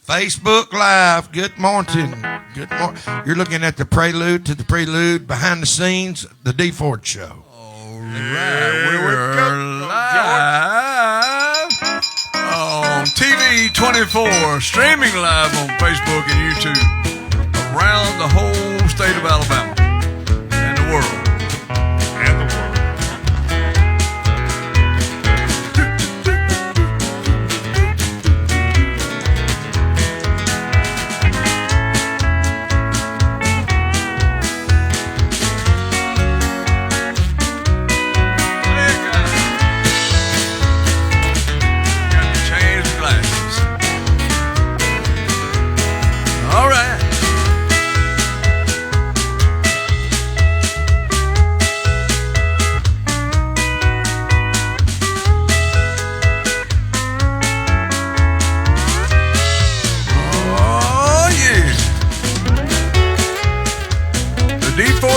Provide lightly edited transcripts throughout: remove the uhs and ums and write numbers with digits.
Facebook Live. Good morning. Good morning. You're looking at the prelude to the prelude, behind the scenes, the D Ford Show. All right, we're live on TV 24, streaming live on Facebook and YouTube around the whole state of Alabama and the world.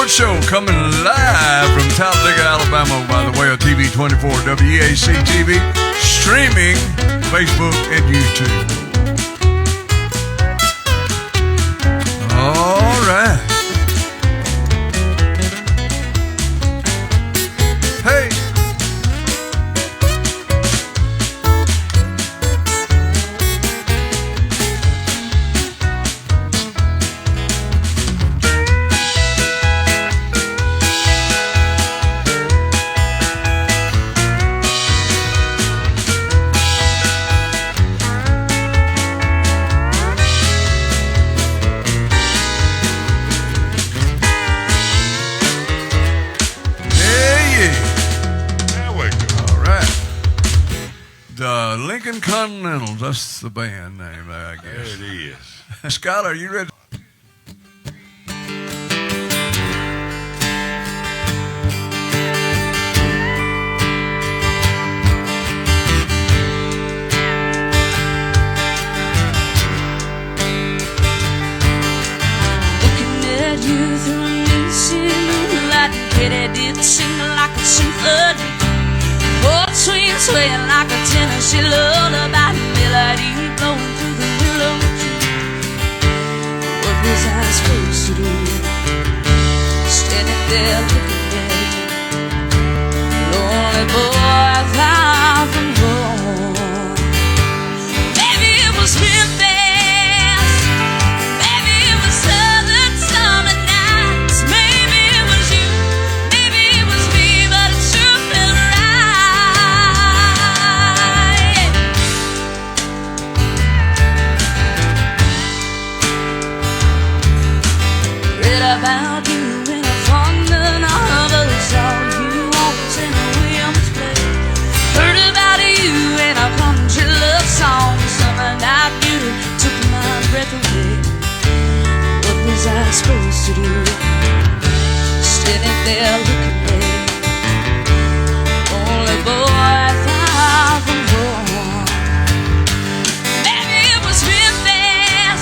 Show coming live from Talladega, Alabama by the way of TV 24, WEAC TV, streaming Facebook and YouTube. All right. Hey. Lincoln Continentals, that's the band name, I guess. There it is. Scott, are you ready? Looking at you through a missing moonlight, Kitty did sing like a symphony. Swing, swaying like a Tennessee lullaby, melody blowing through the willow tree. What was I supposed to do? Standing there looking at you, lonely boy far from home. Maybe it was Memphis, maybe it was southern summer nights, maybe it was you, maybe it was me, but it sure felt right. About you in a fond novel, saw you always in a Williams play. Heard about you in a country love song. Summer night beauty took my breath away. What was I supposed to do? Standing there looking at only boy far from home. Maybe it was Memphis,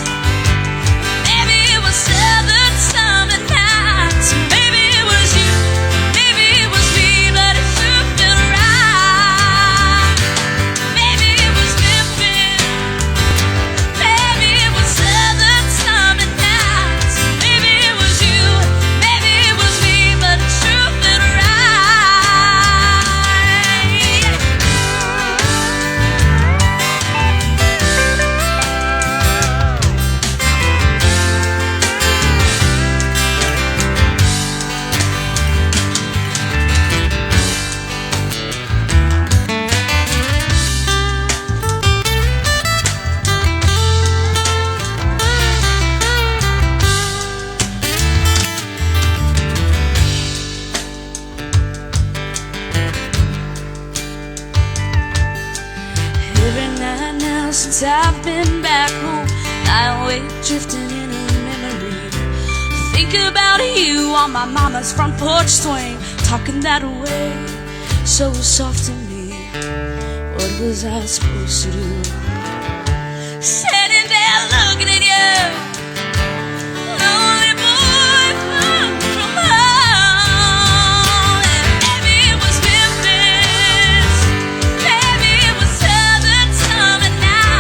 maybe it was southern summer nights, maybe it was you, maybe it was me, but it sure felt right. Maybe it was Memphis, maybe it was southern summer nights, maybe it was you, maybe it was me, but it sure felt right. Every night now since I've been back home, I awake drifting in a memory. Think about you on my mama's front porch swing, talking that way so soft to me. What was I supposed to do? Sitting there looking at you, lonely boy far from home. And maybe it was Memphis, maybe it was southern summer night.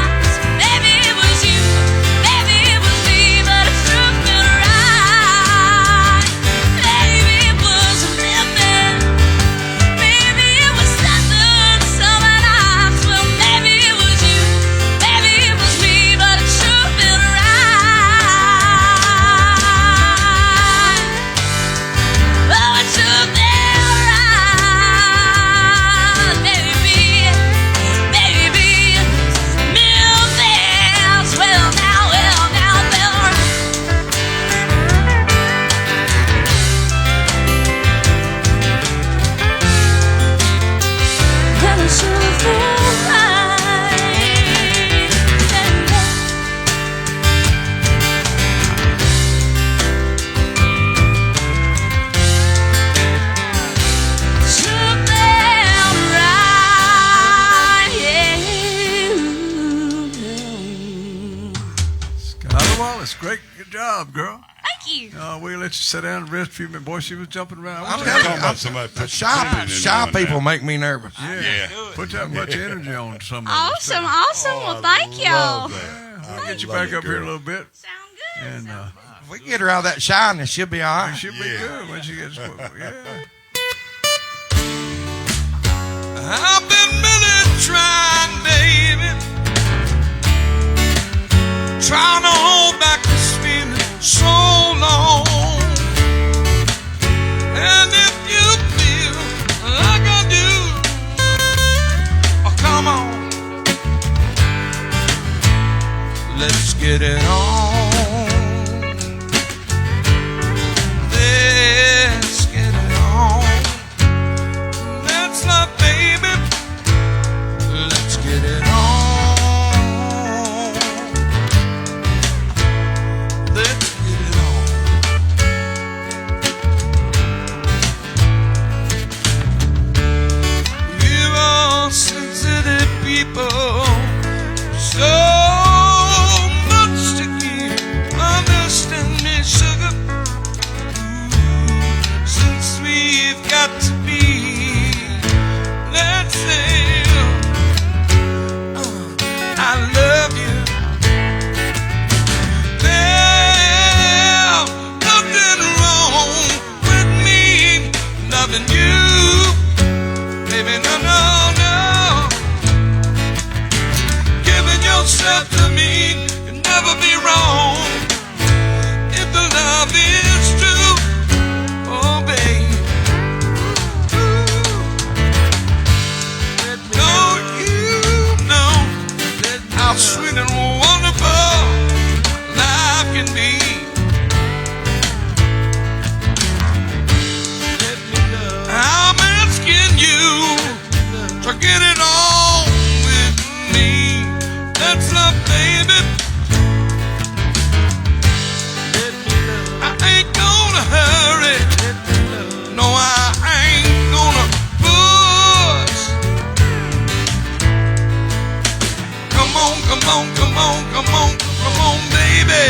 Great. Good job, girl. Thank you. We'll let you sit down and rest a few minutes. Boy, she was jumping around. I'm telling talking about somebody put shy people make me nervous. Yeah. Put that much energy on some of Awesome. Well, thank y'all. I'll get you back up here a little bit. Sound good. And If we get her out of that shyness, she'll be all right. she'll be good when she gets I've been really trying, baby, trying to hold back this feeling so long. And if you feel like I do, oh, come on, let's get it on. Let's get it on. Let's love, baby. Let's get it on. Let's get it on. We're all sensitive people, so much to give. Understand me, sugar. Since we've got to be, let's say, I love you. There's nothing wrong with me loving you, baby. No, no, no. Giving yourself to me can never be wrong if the love is true. Oh, babe. Don't you know how sweet and wonderful life can be? I'm asking you to get it on with me. Let's love, baby. I ain't gonna hurry. No, I ain't gonna push. Come on, come on, come on, come on, come on, baby.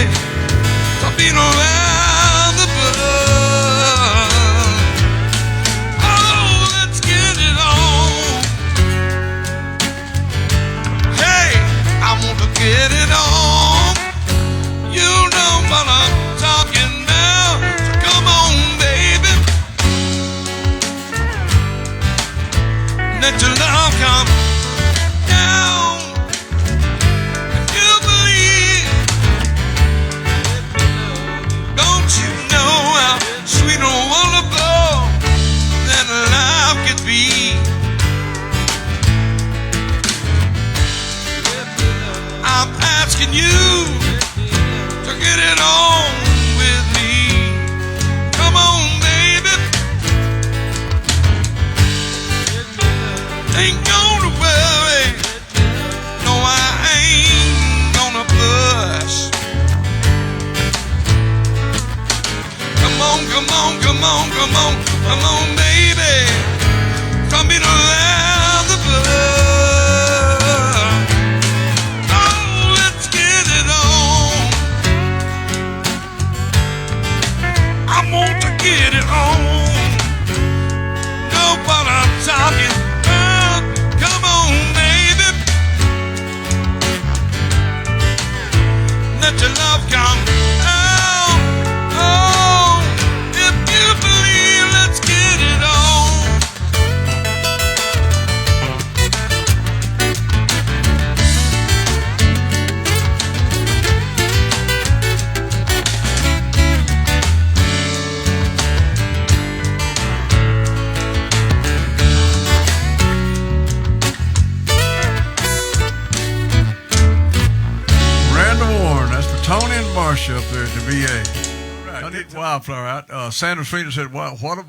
Stop being around the bush. Oh, let's get it on. Hey, I want to get it on. You know what I'm talking about. So come on, baby. Let your love come down. If you believe, don't you know how sweet and wonderful that life could be? I'm asking you to get it on with me. Come on, baby. Ain't gonna worry. No, I ain't gonna push. Come on, come on, come on, come on, come on, baby. Come in around the bush. Oh, let's get it on. I want to get it on. Know what I'm talking about. Come on, baby. Let your love come out. Oh, if you believe, let's get it on. Randall Warren. That's for Tony and Marcia up there at the VA. I need Wildflower out. Sandra Sweeney said, wow, what a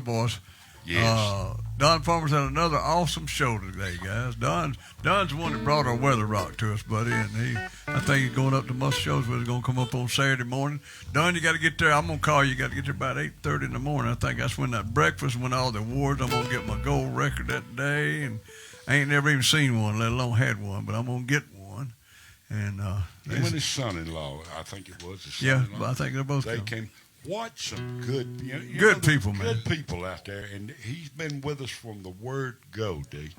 voice. Yes. Don Farmer's had another awesome show today, guys. Don's the one that brought our weather rock to us, buddy, and I think he's going up to most shows, but he's going to come up on Saturday morning. Don, you got to get there. I'm going to call you. You got to get there about 8:30 in the morning. I think that's when that breakfast, when all the awards, I'm going to get my gold record that day, and I ain't never even seen one, let alone had one, but I'm going to get one. And him and his son-in-law, I think it was his yeah, son-in-law. I think they're both They gone. came. What some good, Good people, man. Good people out there, and he's been with us from the word go, D.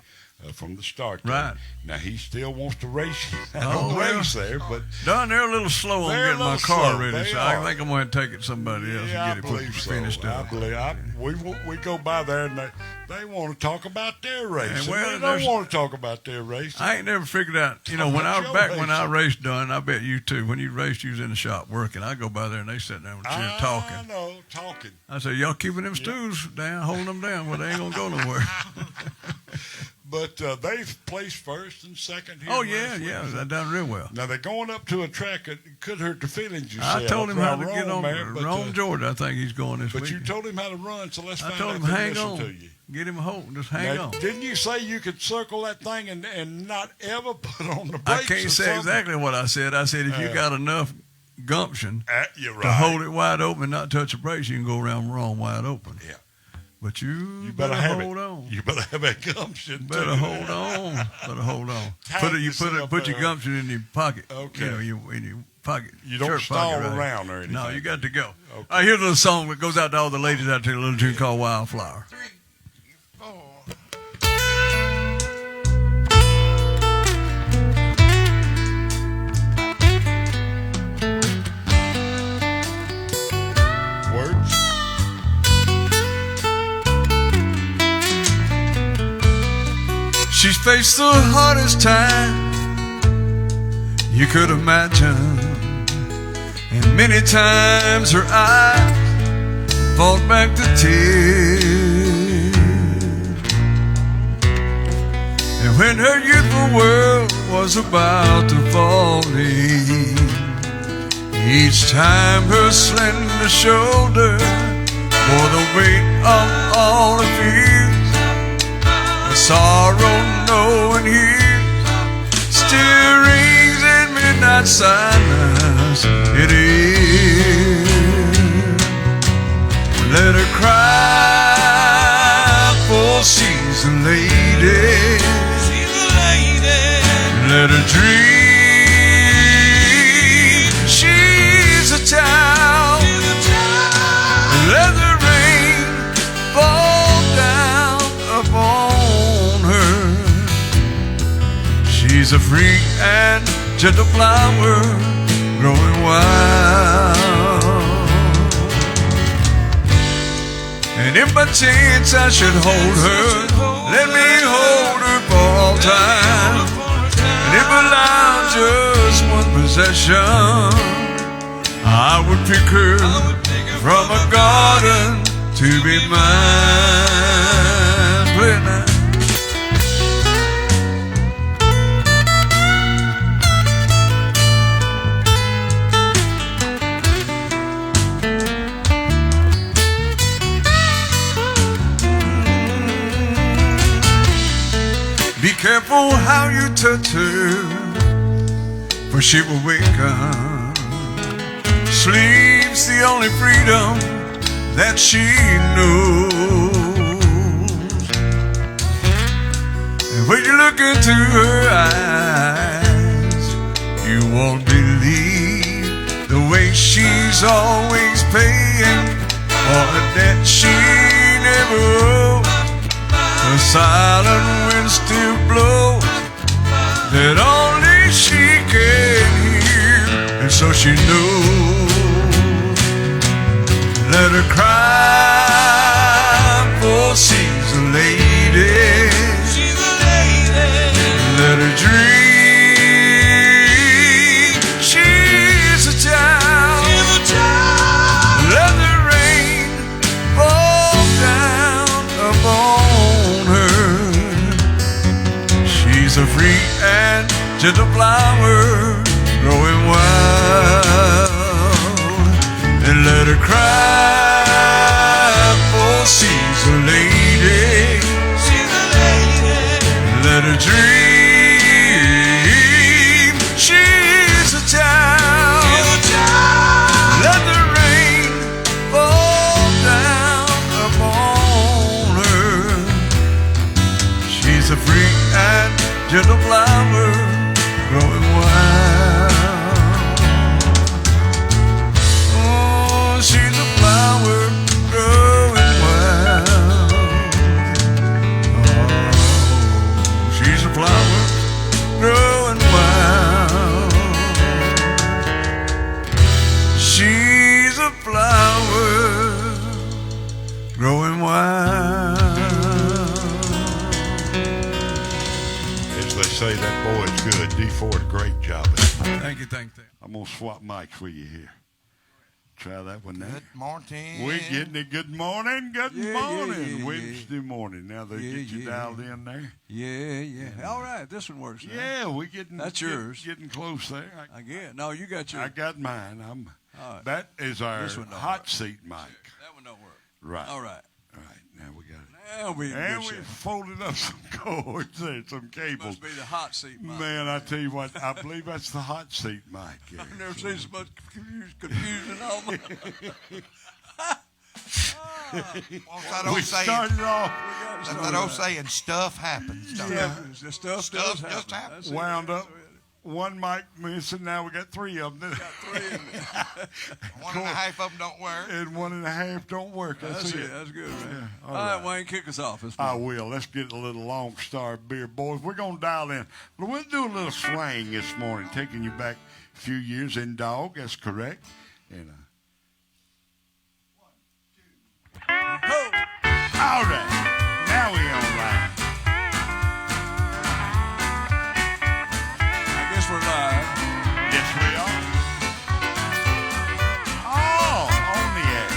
From the start. Right. Now, he still wants to race. Oh, well. Race there, but Don, they're a little slow on They're a getting my little car slow. ready, They so I are. think I'm going to take it to somebody else yeah, I and get it believe so. finished up. We go by there and they want to talk about their race. Yeah, well, And we don't want to talk about their race. I ain't never figured out, when I was when I raced, Don, I bet you too, when you raced, you was in the shop working. I go by there and they sit down with a chair talking. I know, talking. I said, y'all keeping them stools down, holding them down, well, they ain't going to go nowhere. But they've placed first and second here. Oh, yeah, they done real well. Now, they're going up to a track that could hurt their feelings, you I said. told him how to Rome get on there, but, Rome, Georgia. I think he's going this But week. you told him how to run, so let's I find told out him, if they hang listen on. to you. Get him a hold. Just hang Now, on. didn't you say you could circle that thing and not ever put on the I brakes? can't or say something? exactly what I said. I said, if you got enough gumption You're right. to hold it wide open and not touch the brakes, you can go around Rome wide open. Yeah. But you better have hold it. on. You better have that gumption. Better too. hold on. Better hold on. Tighten yourself Put your up. gumption in your pocket. Okay. In your pocket. You don't shirt stall pocket, right? around or anything. No, you got to go. Okay. All right, here's a little song that goes out to all the ladies out there, a little tune called Wildflower. 3, 4. Words. She's faced the hardest time you could imagine, and many times her eyes fought back the tears. And when her youthful world was about to fall in, each time her slender shoulder bore the weight of all her fears, the sorrow no one hears still rings in midnight silence. It is. Let her cry, for she's a lady. She's a lady. Let her dream, she's a child. She's a child. Let the rain fall down upon her. She's a free and gentle flower growing wild. And if by chance I should hold her, let me hold her for all time. And if allowed just one possession, I would pick her from a garden to be mine. Play it now. Be careful how you touch her, for she will waken. Sleep's the only freedom that she knows. And when you look into her eyes, you won't believe the way she's always paying for a debt she never owed. A silent wind still blows that only she can hear, and so she knows. Let her cry, for she's a lady. She's a lady. Let her dream, she's a child. She's a child. Let the rain fall down upon her. She's a free and gentle flower growing wild. And let her cry, for she's a lady. She's a lady. Let her dream, she's a child. She's a child. Let the rain fall down upon her. She's a free and gentle flower growing wild. flower growing wild. She's a flower growing wild. As they say, that boy's good. D4 did a great job. Thank you. I'm going to swap mics with you here. Try that one now. Good morning. We're getting it. Good morning. Good morning. Yeah. Wednesday morning. Now they get you dialed in there. Yeah. All right, this one works. Yeah, we're getting. That's yours. Getting close there. I get. No, you got yours. I got mine. All right. That is our This one don't hot work. seat mic. That one don't work. Right. All right. All right. Now we got it. Now we And we folded up some cords there, some cables. must be the hot seat mic. Man, I tell you what, I believe that's the hot seat mic. Yeah. I've never seen so much confusion on my. What's that We old saying? started off, That's that old saying, stuff happens. Don't it? The stuff Stuff does just happen. happens. That's it. wound up, one mic missing. Now we got three of them. One and a half of them don't work. And one and a half don't work. That's it. That's good, man. Yeah, all right, Wayne, kick us off. I will. Let's get a little Long Star beer, boys. We're going to dial in. But we'll do a little swing this morning, taking you back a few years in dog. That's correct. And all right. Now we online. I guess we're live. Yes, we are. Oh, on the air.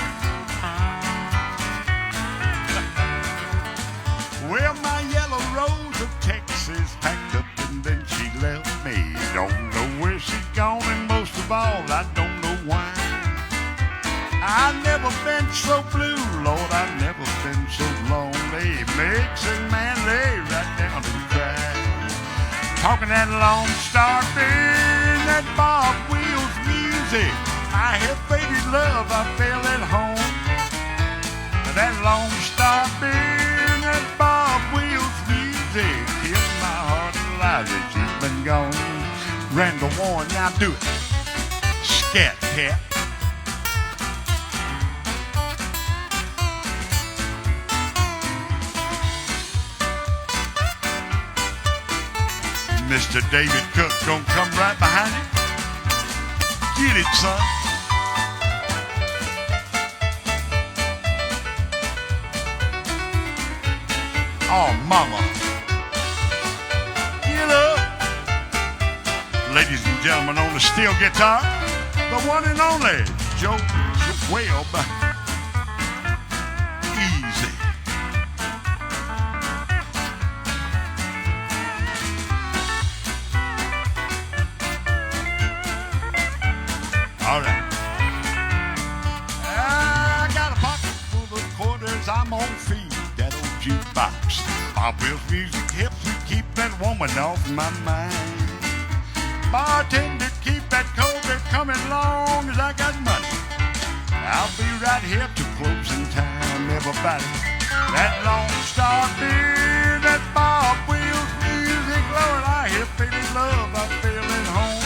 Well, my yellow rose of Texas packed up and then she left me. Don't know where she's gone, and most of all, I don't know why. I've never been so blue, Lord, I've never been so lonely. Makes a man lay right down and cry. Talking that Lone Star beer, that Bob Wills music. I have faded love, I fell at home. That Lone Star beer, that Bob Wills music. Kept my heart alive that she's been gone. Randall Warren, now do it. Scat cat. Mr. David Cook gonna come right behind him. Get it, son. Oh, mama. Get up. Ladies and gentlemen, on the steel guitar, the one and only Joe Webb. Easy. All right. I got a pocket full of quarters. I'm on feed that old jukebox. Bob Wills music helps me keep that woman off my mind. Bartender, keep that cold beer coming long as I got money. I'll be right here till closing time. Everybody, that Lone Star beer, that Bob Wills music, Lord, I hear feeling love. I feel at home.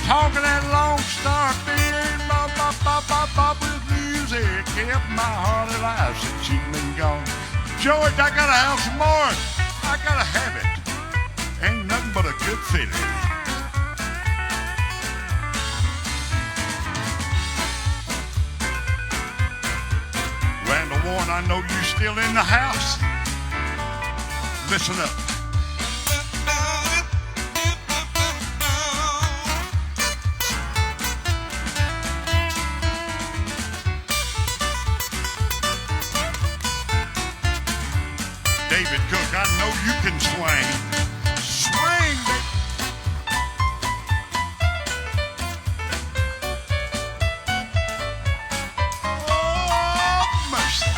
Talking that Lone Star beer, Bob Wills music, kept my heart alive since she's been gone. George, I gotta have some more. I gotta have it. Ain't nothing but a good feeling. Randall Warren, I know you still in the house. Listen up. David Cook, I know you can swing. Swing, baby. Oh, mercy.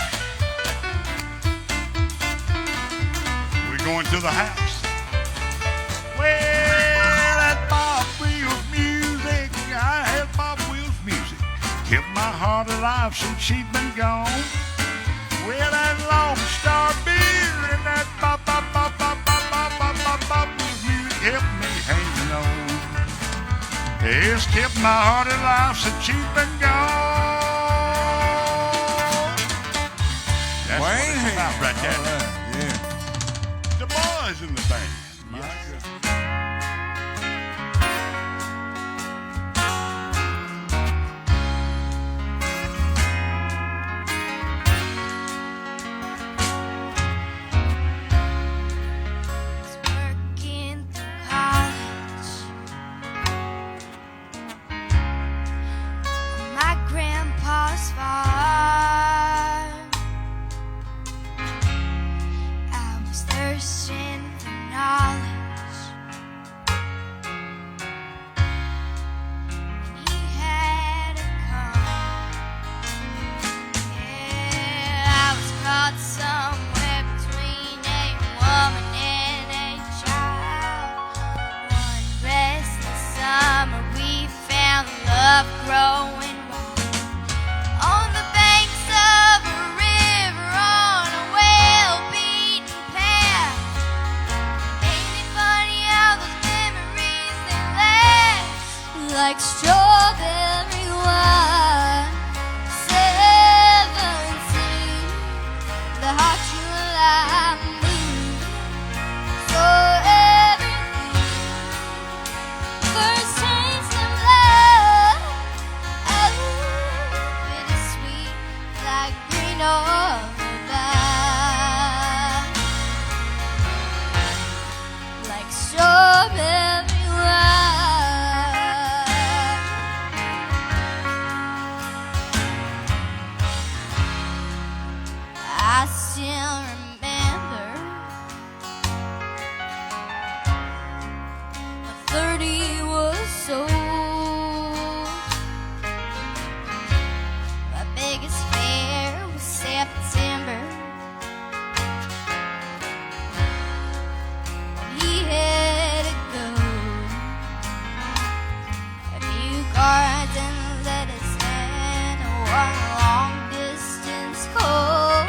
We're going to the house. Well, that Bob Wills music, I had Bob Wills music. Kept my heart alive since she's been gone. Well, that Lone Star beer and that Bob Wills music kept me hanging on. It's kept my heart alive since she's been gone. That's Wayne what it's about right there. All right, yeah. The boys. Papa's in the band. My goodness. Working through college on my grandpa's farm. I was thirsting for knowledge, and he had a come. Yeah, I was caught somewhere between a woman and a child. One restless summer, we found love growing wild on the banks of a river on a well-beaten path. Ain't it funny how those memories they last like strawberry wine? 17, the hot July moon. So everything, first taste of love, oh, bittersweet like green or vine, like strawberry wine. I still remember when 30 was sold. My biggest fear was September. He had to go. A few garden lettuce and one long distance call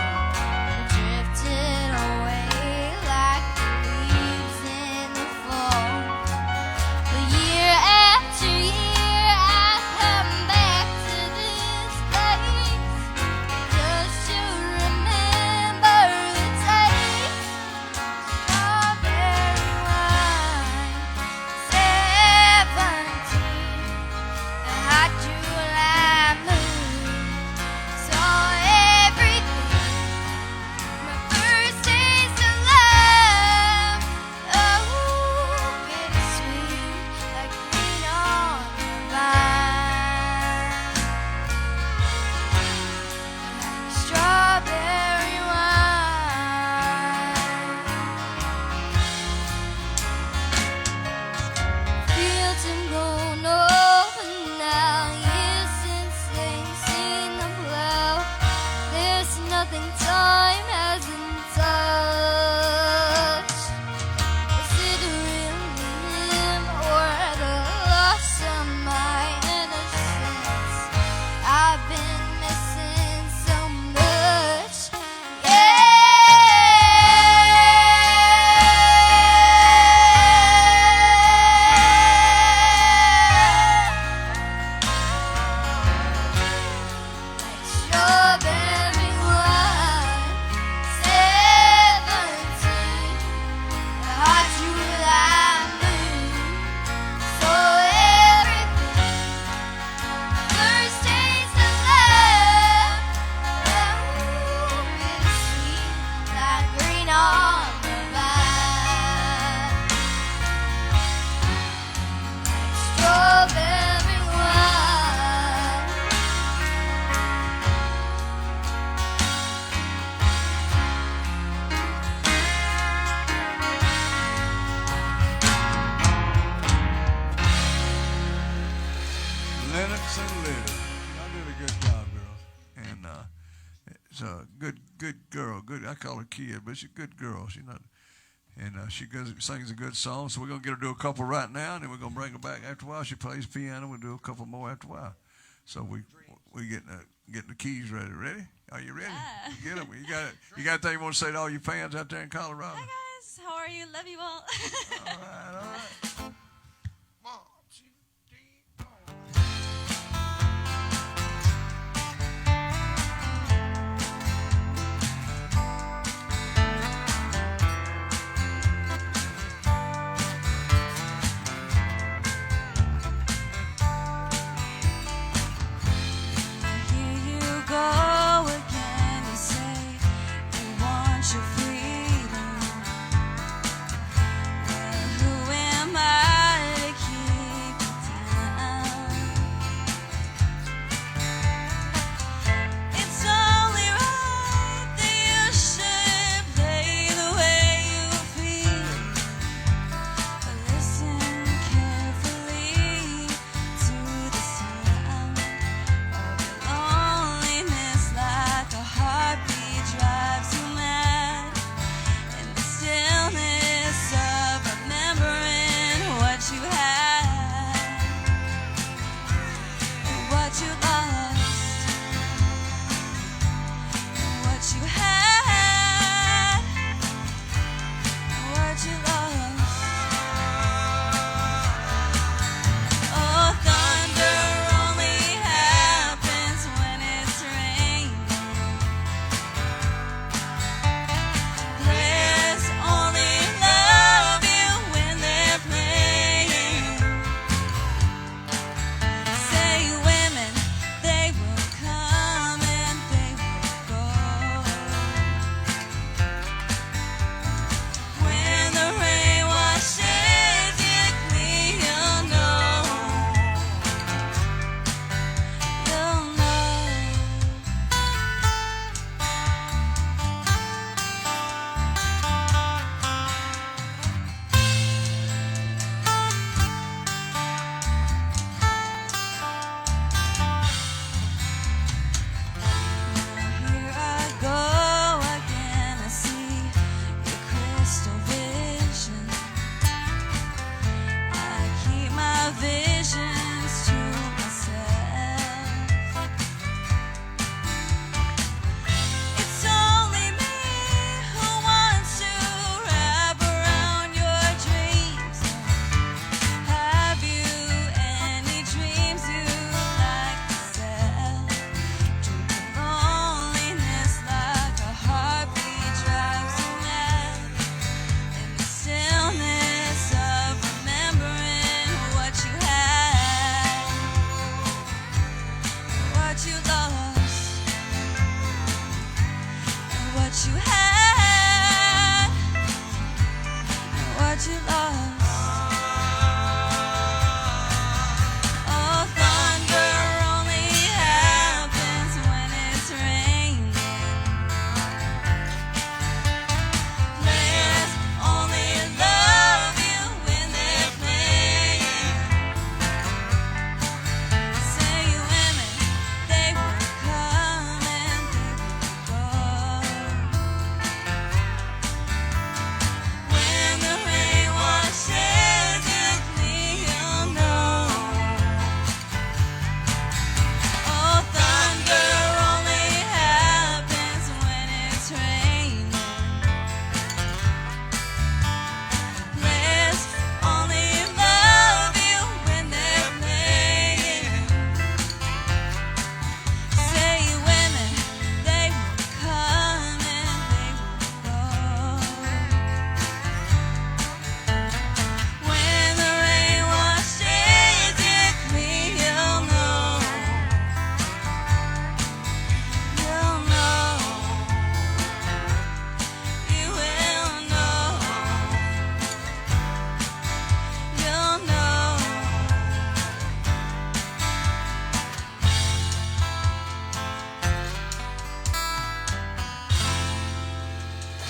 drifted away like the leaves in the fall. But year after year, I come back to this place just to remember the taste. Strawberry wine, 17, the hot July moon. Saw everything, my first taste of love. Oh, bittersweet like green on the vine, like strawberry wine. Fields have grown over now, years since they've seen the plow. There's nothing time hasn't touched. Is it really him or the loss of my innocence? I've been missing so much. Like strawberry wine, 17, the hot July moon. So everything, first taste of love. Oh, bittersweet like green on the vine, like strawberry wine. Lennox and Liddy. Y'all did a good job, girls. And it's a good girl. Good. I call her kid, but she's a good girl. She's not. And she sings a good song. So we're gonna get her to do a couple right now, and then we're gonna bring her back after a while. She plays piano. We'll do a couple more after a while. So we getting the keys ready. Ready? Are you ready? Yeah. Get them. You got anything you want to say to all your fans out there in Colorado? Hi guys, how are you? Love you all. All right. 1, 2, 3, 4. you lost? Oh, thunder only happens when it's raining. Players only love you when they're playing. Say women, they will come and they will go. When the rain washes you clean, you'll know. You'll know. Here I go again. I see your crystal vision. I keep my visions to myself. It's only me who wants to wrap around your dreams. Have you any dreams you like to sell? Dream of loneliness like a heartbeat drives you mad. In the stillness of remembering what you had, what you lost, and what you had, and what you lost. Oh, thunder only happens when it's raining. Players only love you when they're playing. Say women, they will come and they will go. When the rain washes you clean, you'll know. Oh, thunder only happens when it's raining. Players only love you when they're playing. Say women, they will come and they will go. When the rain washes you clean, you'll know. You'll know. You will know. You'll know.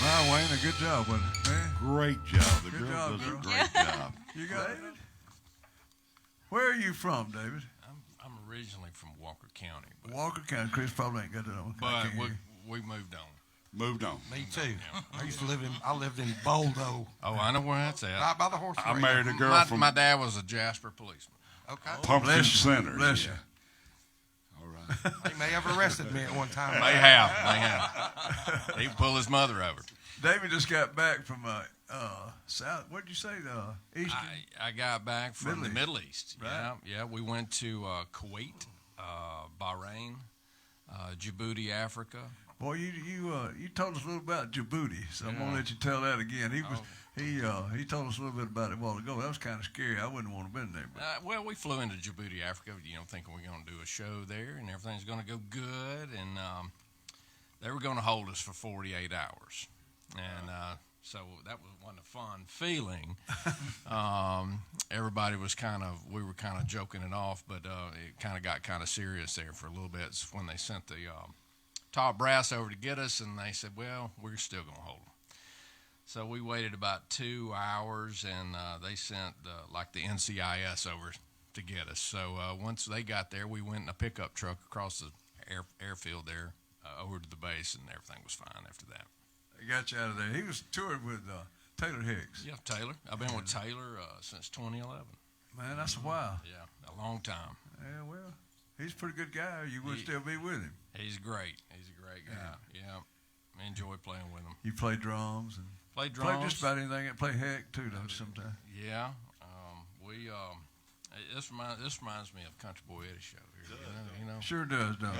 Wow, Wayne, a good job with it, man. Great job. The Good girl job, does girl. a great job. You got it? Where are you from, David? I'm originally from Walker County, but, Walker County. Chris probably ain't got that on. I can't we, hear. we moved on. Moved on. Me too. I lived in Boldo, Oh, I know where that's at. right by the horse I race. married a girl My, from my dad was a Jasper policeman. Okay. Pumpkin Bless you. Center. Bless you. All right. He may have arrested me at one time. They have. He'd pull his mother over. David just got back from South. What'd you say? Eastern. I got back from the Middle East. Right. Yeah. We went to Kuwait, Bahrain, Djibouti, Africa. Boy, you told us a little about Djibouti, so I'm gonna let you tell that again. He told us a little bit about it a while ago. That was kind of scary. I wouldn't want to have been there. But. Well, we flew into Djibouti, Africa, thinking we're going to do a show there and everything's going to go good. And they were going to hold us for 48 hours. And so that was one fun feeling. Everybody was we were kind of joking it off, but it kind of got kind of serious there for a little bit. It's when they sent the top brass over to get us, and they said, well, we're still going to hold them. So we waited about 2 hours, and they sent the NCIS over to get us. So once they got there, we went in a pickup truck across the airfield there over to the base, and everything was fine after that. They got you out of there. He was touring with Taylor Hicks. Yeah, Taylor. I've been with Taylor since 2011. Man, that's a while. Yeah, a long time. Yeah, well, he's a pretty good guy. You would still be with him. He's great. He's a great guy. Yeah. Enjoy playing with him. You play drums and Play drums. Play just about anything. Play heck too, though. Sometimes. Yeah. This reminds me of Country Boy Eddie's show here. You know. Sure does, don't it?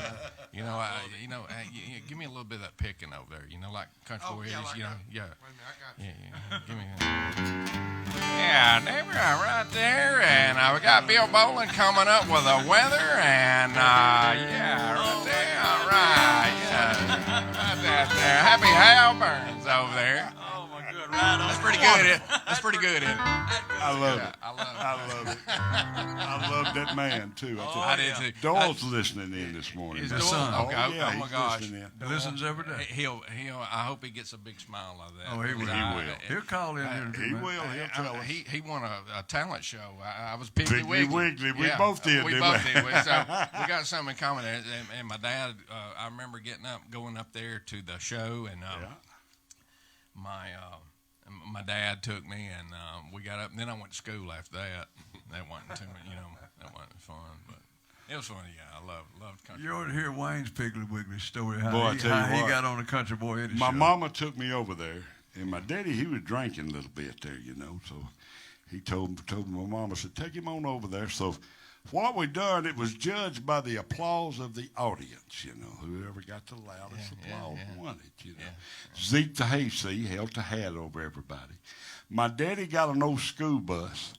Give me a little bit of that picking over there. Like Country Boy Eddie's. Like Yeah. Wait a minute, I got you. Yeah. Give me that. Yeah, there we are, right there, and we got Bill Boland coming up with the weather, and yeah, right there, all right, yeah, right there. Happy Hal Burns over there. That's pretty good. That's pretty good, isn't it? I love it. I love it. I love it. I love that man too. I did too. Doyle's listening in this morning. His man. son. Okay. yeah, Oh my he's gosh. listening in. He listens every day. He'll. I hope he gets a big smile out of that. Oh, he will. He will. He'll call in here. He will. He'll tell us. He won a talent show. I was Piggly Piggly Wiggly. Wiggly. We both did, We didn't both we? did. So we got something in common there. And my dad, I remember going up there to the show, and my dad took me, and we got up. And then I went to school after that. That wasn't too much, that wasn't fun, but it was fun. Yeah, I loved country. You ought to hear Wayne's Piggly Wiggly story. How, Boy, I he, tell you how he what. got on the Country Boy Eddie My show. mama took me over there, and my daddy, he was drinking a little bit there, so he told my mama, said, take him on over there. So what we done, it was judged by the applause of the audience, whoever got the loudest applause won it, Zeke the Hayseed held the hat over everybody. My daddy got an old school bus,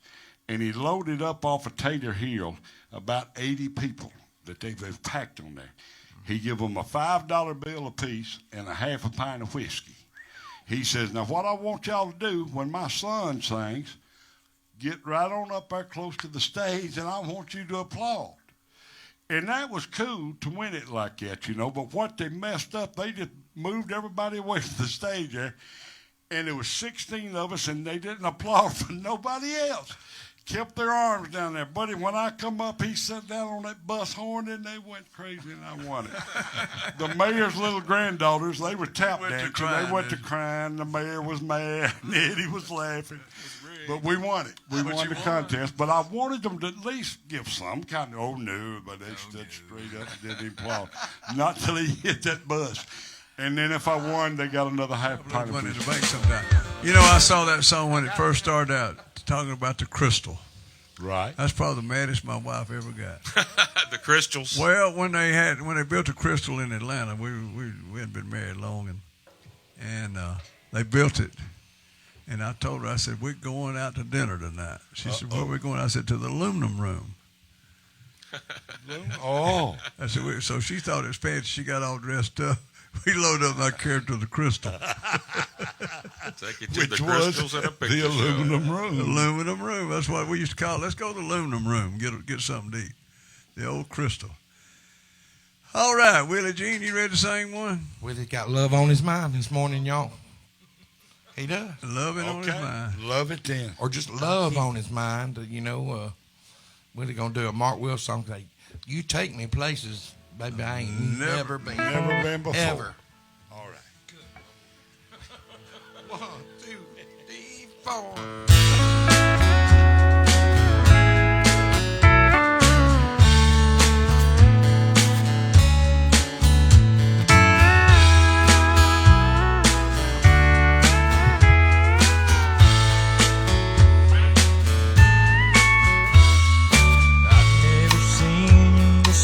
and he loaded up off of Tater Hill about 80 people that they've packed on there. He give them a $5 bill apiece and a half a pint of whiskey. He says, now what I want y'all to do when my son sings, get right on up there close to the stage, and I want you to applaud. And that was cool to win it like that, but what they messed up, they just moved everybody away from the stage there, and there was 16 of us, and they didn't applaud for nobody else. Kept their arms down there. Buddy, when I come up, he sat down on that bus horn, and they went crazy, and I won it. The mayor's little granddaughters, they were tap dancing. They went to crying. The mayor was mad, and Eddie was laughing. But we won it. We won the contest. But I wanted them to at least give some kind of, no, but they stood straight up and didn't applaud. Not till he hit that bus. And then if I won, they got another half pint of Money whiskey. to bank sometime. I saw that song when it first started out, talking about the crystal. Right. That's probably the maddest my wife ever got. The crystals. Well, when they built a crystal in Atlanta, we hadn't been married long, and they built it. And I told her, I said, we're going out to dinner tonight. She said, where are we going? I said, to the aluminum room. Oh. I said, so she thought it was fancy. She got all dressed up. We loaded up my carriage to the crystal. Take you to Which the crystals and a picture the aluminum room. Aluminum room. That's what we used to call it. Let's go to the aluminum room, get something to eat. The old crystal. All right, Willie Jean, you ready to sing one? Willie's got love on his mind this morning, y'all. He does. Loving on his mind. Love it then. Or just love on his mind. Willie going to do a Mark Wills song. Say, you take me places, baby, I ain't never been. Never been before. Ever. All right. Good. 1, 2, 3, 4.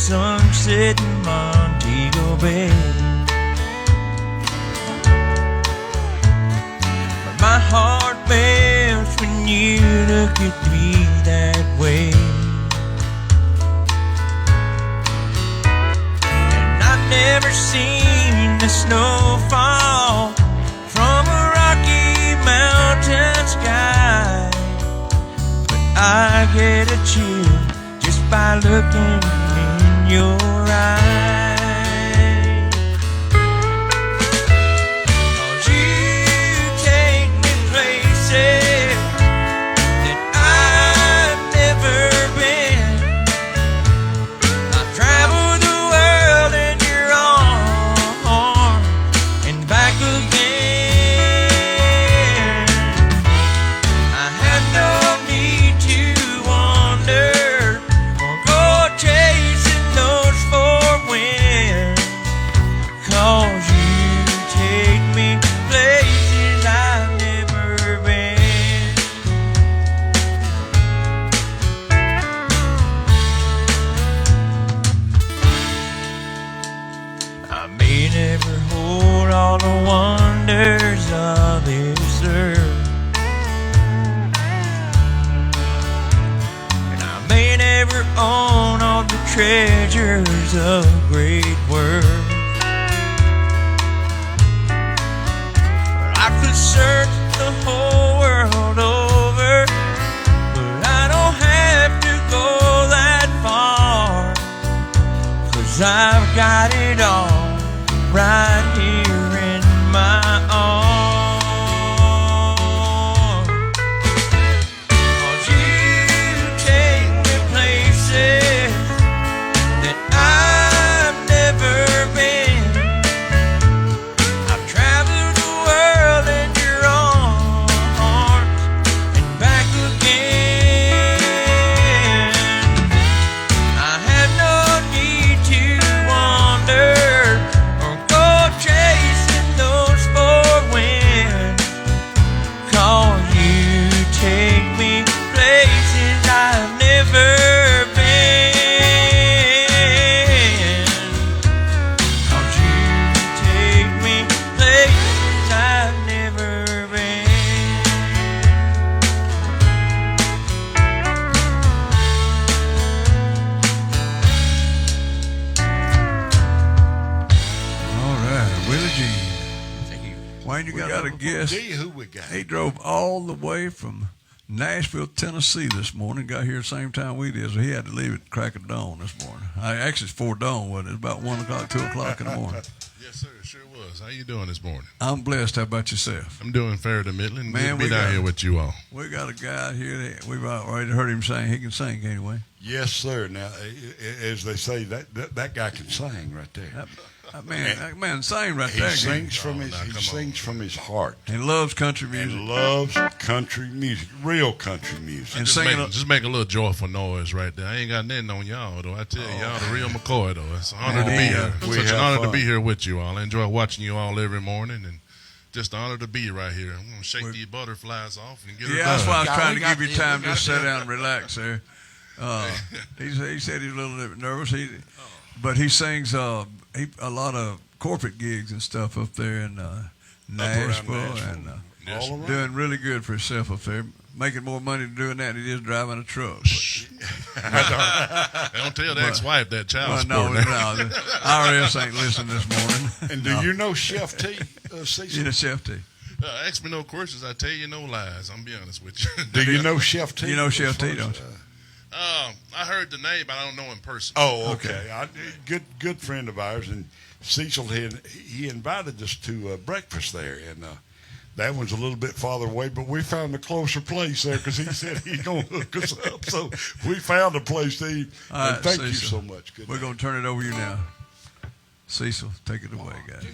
Sunset in Montego Bay, but my heart melts when you look at me that way. And I've never seen the snow fall from a Rocky Mountain sky, but I get a chill just by looking in your eyes. 'Cause you take me places that I've never been. I've traveled the world in your arms and back again. I have no need to wander or go chasing those 4 winds. treasures of great worth. I could search the whole world over, but I don't have to go that far, 'cause I've got it all right here in my arms. 'Cause you take me places that I've never been. I've traveled the world in your arms and back again. I have no need to wander or go chasing those four winds, 'cause you take me places I've never been. 'Cause you take me places I've never been. All right, Willie G. Thank you. Wayne, you got a guess? Gee, who we got? He drove all the way from Nashville, Tennessee this morning. Got here the same time we did, so he had to leave at crack of dawn this morning. Actually, it's 4 dawn, wasn't it? It's about 1 o'clock, 2 o'clock in the morning. Yes, sir. Sure was. How you doing this morning? I'm blessed. How about yourself? I'm doing fair to middling. Man, Good to we be down got- here with you all. We got a guy here that we've already heard him sing. He can sing anyway. Yes, sir. Now, as they say, that guy can sing right there. That man sang right He there. sings from Oh, his now, he come on, sings from his heart He loves country music. and loves country music, real country music. And Just singing make a little joyful noise right there. I ain't got nothing on y'all, though. I tell you, y'all the real McCoy, though. It's an honor to be here. We Such an have honor to fun. be here with you all. I enjoy watching you all every morning, and just an honor to be right here. I'm going to shake these butterflies off and get her Yeah, done. that's why I was Yeah, trying we to got give you the- time we to got sit the- down and relax there. He said he's a little bit nervous. But he sings a lot of corporate gigs and stuff up there in Nashville, and Yes. All around. doing really good for himself up there. Making more money doing that than he is driving a truck. Don't tell the ex-wife that child Well, support. no, the IRS ain't listening this morning. And do you know Chef T, Cecil? You know, Chef T. Ask me no questions, I tell you no lies. I'm be honest with you. Do you know Chef T? You know Chef As far T, as, don't you? I heard the name, but I don't know him personally. Oh, okay. Good friend of ours, and Cecil he invited us to breakfast there, and that one's a little bit farther away, but we found a closer place there because he said he's gonna hook us up. So we found a place to eat. All And right, thank you Cecil. so much. Good We're night. going to turn it over to you now. Cecil, take it away, guys.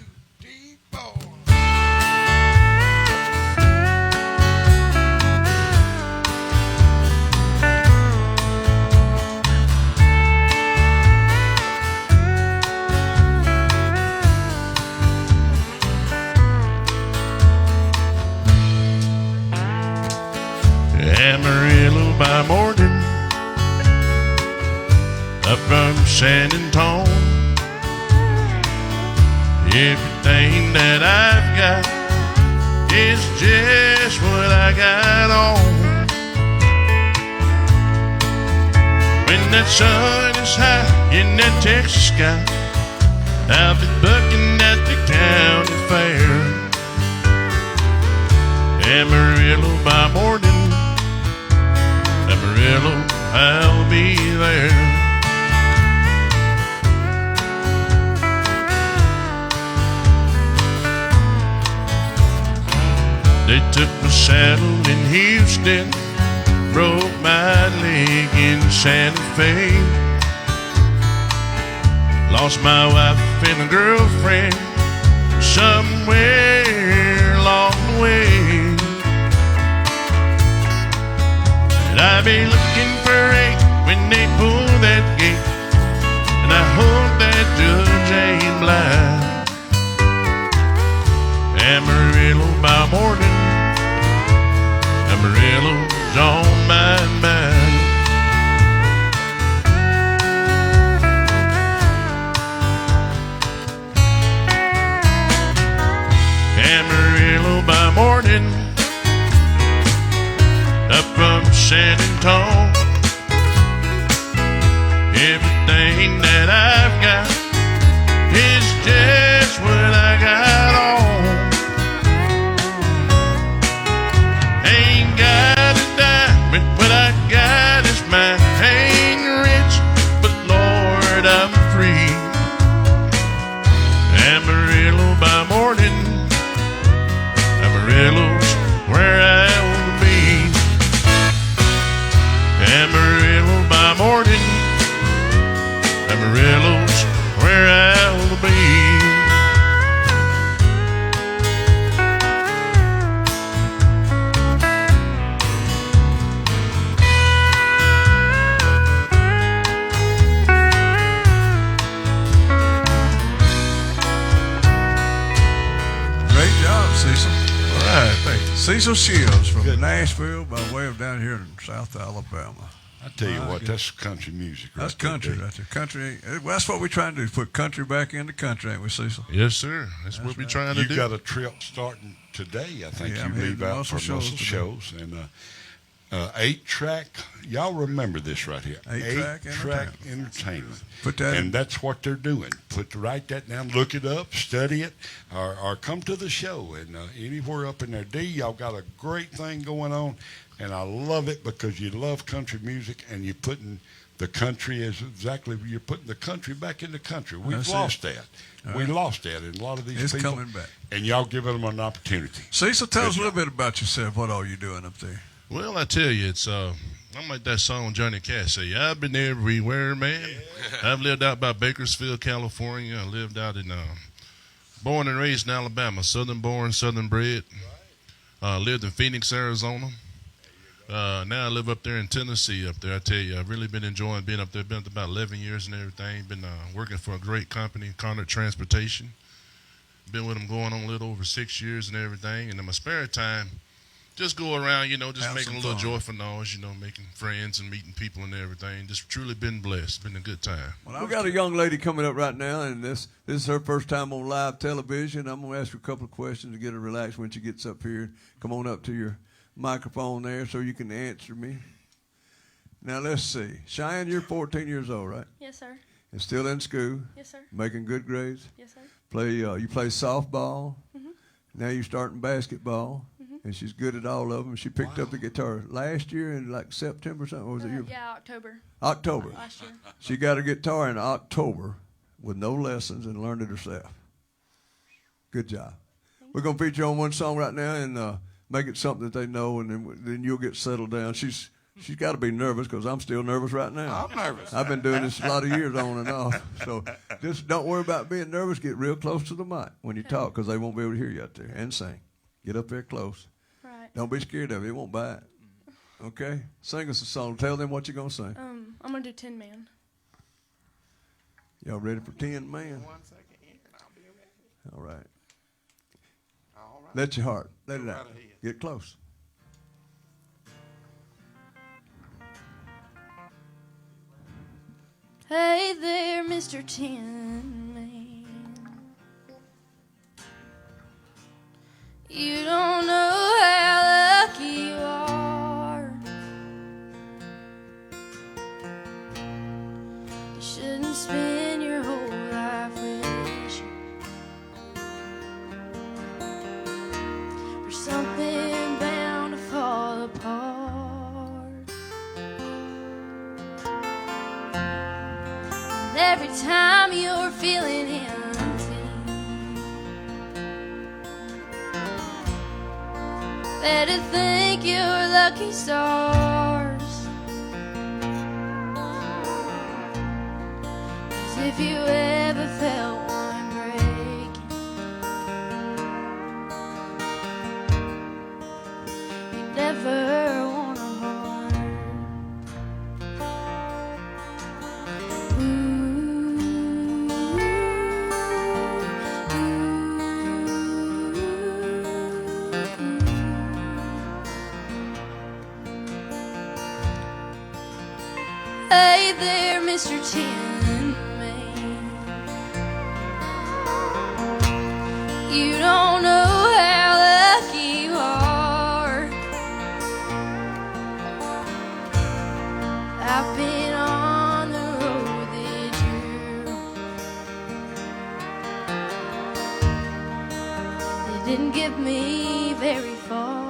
Amarillo by morning, up from San Antonio. Everything that I've got is just what I got on. When that sun is high in that Texas sky, I'll be looking at the county fair. Amarillo by morning, Amarillo, I'll be there. They took my saddle in Houston, broke my leg in Santa Fe. Lost my wife and a girlfriend somewhere along the way. And I'll be looking for eight when they pull that gate, and I hope that judge ain't blind. Amarillo by morning, Amarillo's on my mind. Amarillo by morning, up from San Antonio. Everything everything that I've got is just what I got on. Ain't got a diamond, but I got is mine. Ain't rich, but Lord, I'm free. Amarillo by morning, Amarillo's where I'll be. Amarillo by morning, Amarillo's where I'll be. Great job, Cecil. All right, thank you. Cecil Shields from Nashville by way of down here in South Alabama. I tell you what, that's country music. That's country right there. Country. That's what we're trying to do, is put country back into country, ain't we, Cecil? Yes, sir. That's what we're trying to You do. got a trip starting today. I think Yeah, I'm you heading leave to out Muscle for Shoals Muscle today. Shows. And 8-track, y'all remember this right here. 8-track entertainment. Put that And in. that's what they're doing. Write that down, look it up, study it, or come to the show. And anywhere up in there, D, y'all got a great thing going on. And I love it because you love country music and you're putting the country you're putting the country back in the country. We've That's lost it. that. We lost that in a lot of these It's people. coming back. And y'all giving them an opportunity. Cecil, tell us a Good little bit about yourself. What are you doing up there? Well, I tell you, it's I'm like that song Johnny Cash say, I've been everywhere, man. I've lived out by Bakersfield, California. I lived out in born and raised in Alabama, southern born, southern bred. Lived in Phoenix, Arizona. Now I live up there in Tennessee up there. I tell you, I've really been enjoying being up there. Been up about 11 years and everything. Been working for a great company, Connor Transportation. Been with them going on a little over 6 years and everything. And in my spare time, just go around, just Have making a some little fun. joyful noise, making friends and meeting people and everything. Just truly been blessed. Been a good time. Well, We got a young lady coming up right now, and this is her first time on live television. I'm going to ask her a couple of questions to get her relaxed when she gets up here. Come on up to your microphone there so you can answer me. Now, let's see. Cheyenne, you're 14 years old, right? Yes, sir. And still in school, Yes, sir. making good grades. Yes, sir. You play softball. Mhm. Now you're starting basketball. And she's good at all of them. She picked up the guitar last year in like September or something. Or was it your Yeah, October October? last year. She got her guitar in October with no lessons and learned it herself. Good job. We're going to feature on one song right now and make it something that they know, and then you'll get settled down. She's got to be nervous because I'm still nervous right now. I'm nervous. I've been doing this a lot of years on and off. So just don't worry about being nervous. Get real close to the mic when you talk because they won't be able to hear you out there, and sing. Get up there close. Right. Don't be scared of it. It won't bite. Okay? Sing us a song. Tell them what you're going to sing. I'm gonna do Tin Man. Y'all ready for 10 Man? 1 second here, and I'll be ready. All right. All right. Let your heart. Let it Go out. right ahead. Get close. Hey there, Mr. Tin Man. You don't know how lucky you are. You shouldn't spend your whole life wishing for something bound to fall apart. And every time you're feeling empty, better thank your lucky stars. 'Cause if you ever felt one breaking, you never want a heart. Hey there, Mr. Tin Man. You don't know how lucky you are. I've been on the road that you're get me very far.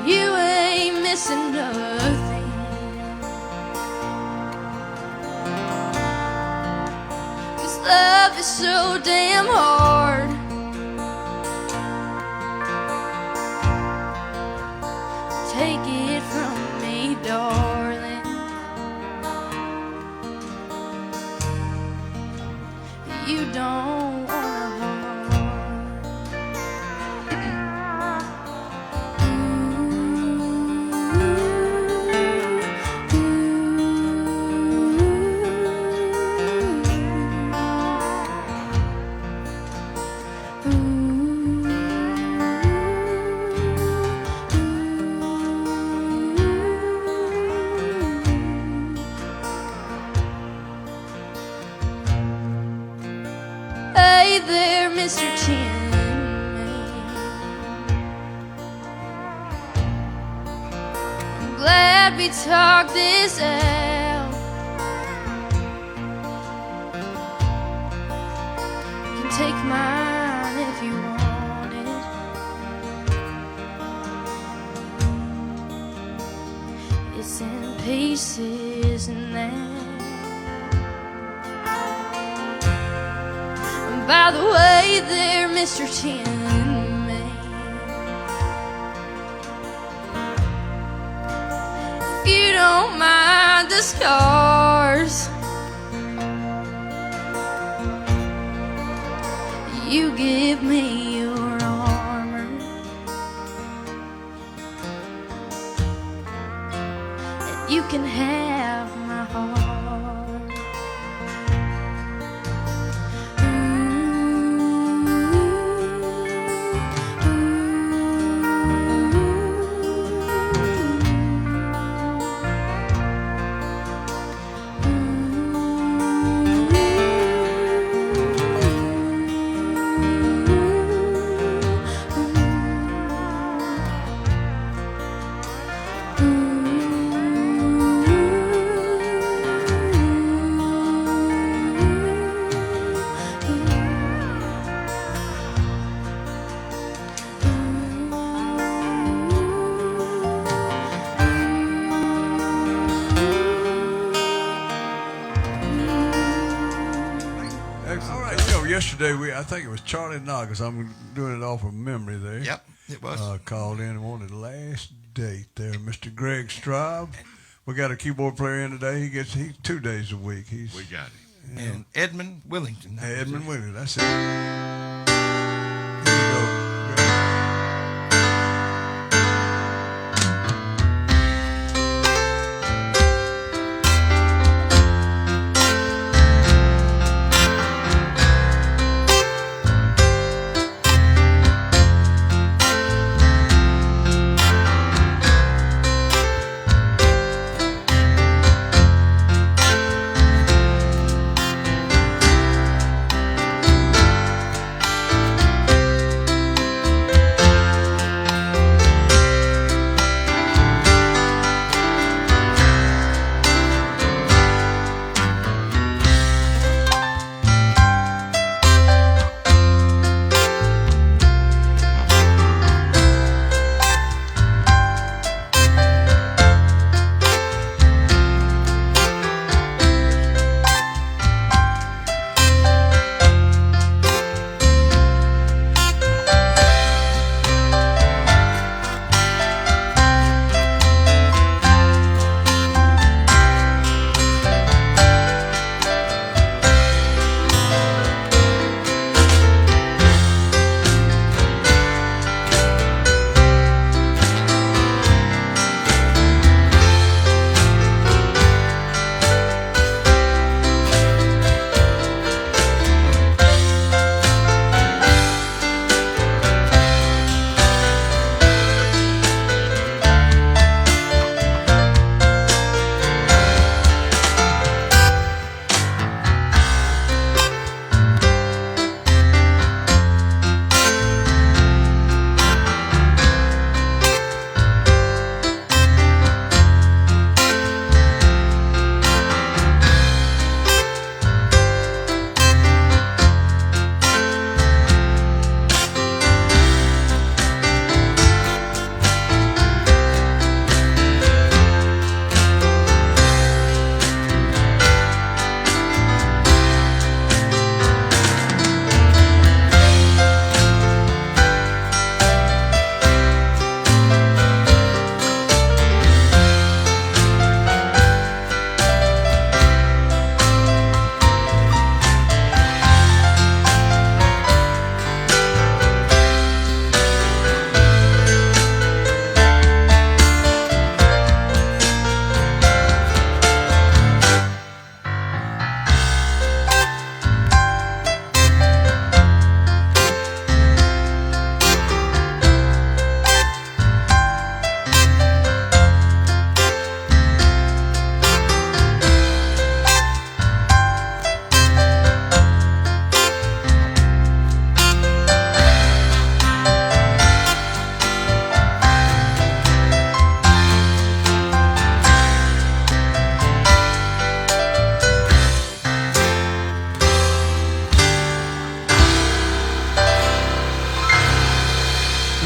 You ain't missing nothing. This love is so damn hard. Take it from me, darling. You don't wanna Hey there, Mr. Chin Man. I'm glad we talked this out. You can take mine if you want it. It's in pieces now. By the way there, Mr. Tin Man, if you don't mind the scars, you give me your armor, and you can have my heart. All right, yesterday I think it was Charlie Noggins. I'm doing it off of memory there. Yep, it was. Called in and wanted the last date there. Mr. Greg Straub. We got a keyboard player in today. He's 2 days a week. We got him. And Edmund Willington. Edmund Willington. That's it. Here we go.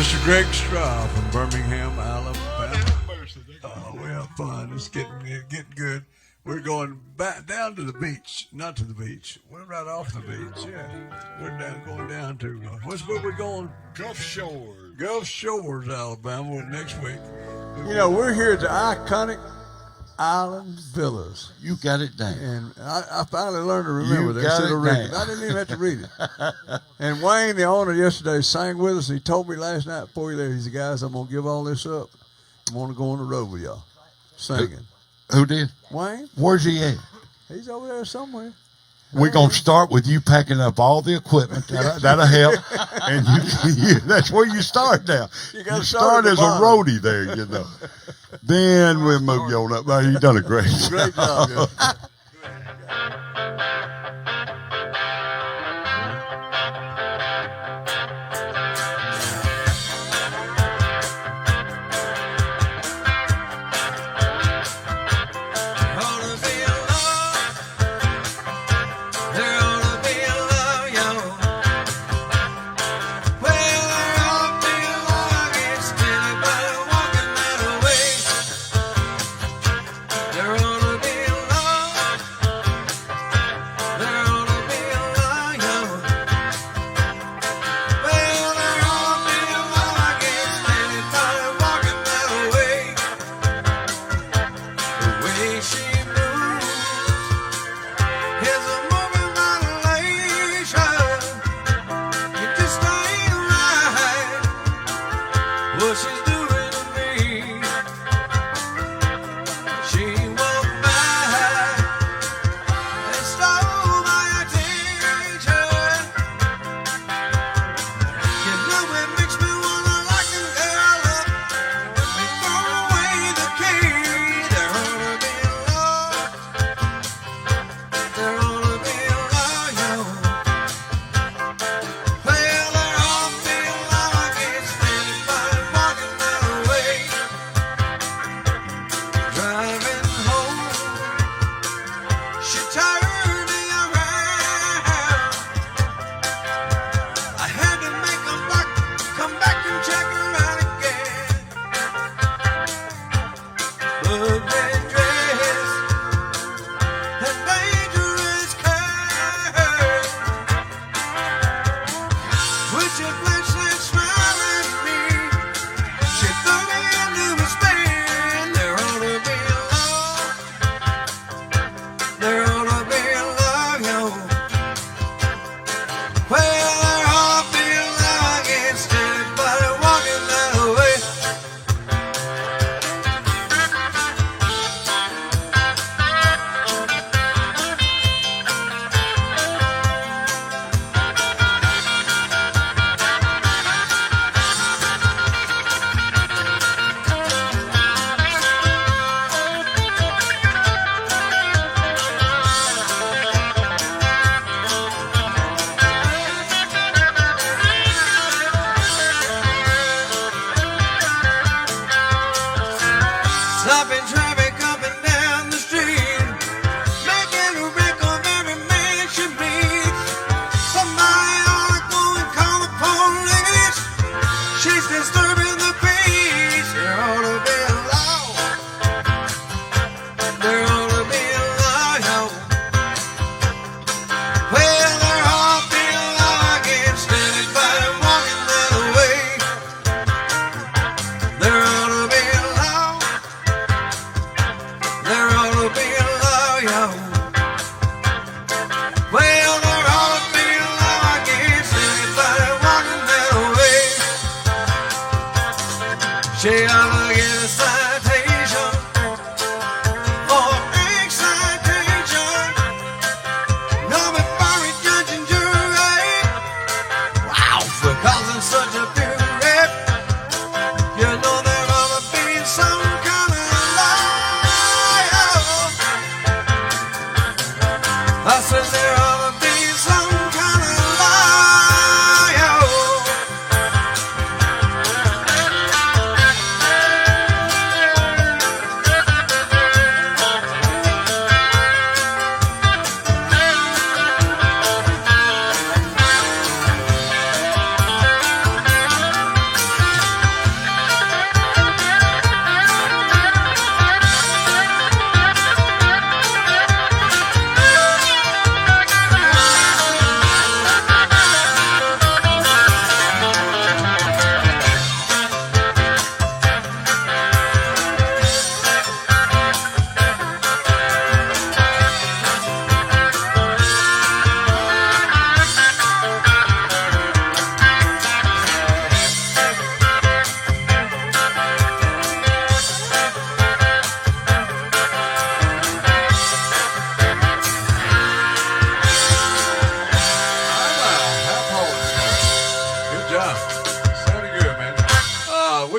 Mr. Greg Straw from Birmingham, Alabama. Oh, we have fun. It's getting good. We're going back down to the beach. Not to the beach. We're right off the beach. Yeah, we're going down to where we're going? Gulf Shores. Gulf Shores, Alabama. Next week. You know, we're here at the iconic Island Villas. You got it down. And I finally learned to remember that instead of reading reading. I didn't even have to read it. And Wayne, the owner, yesterday sang with us. He told me last night before he left, he said, guys, I'm going to give all this up. I'm going to go on the road with y'all singing. Who did? Wayne? Where's he at? He's over there somewhere. We're going to start with you packing up all the equipment. That'll help. And that's where you start now. You start as a roadie there, you know. Then we'll move you on up. Well, you've done a great job. Great job, yeah.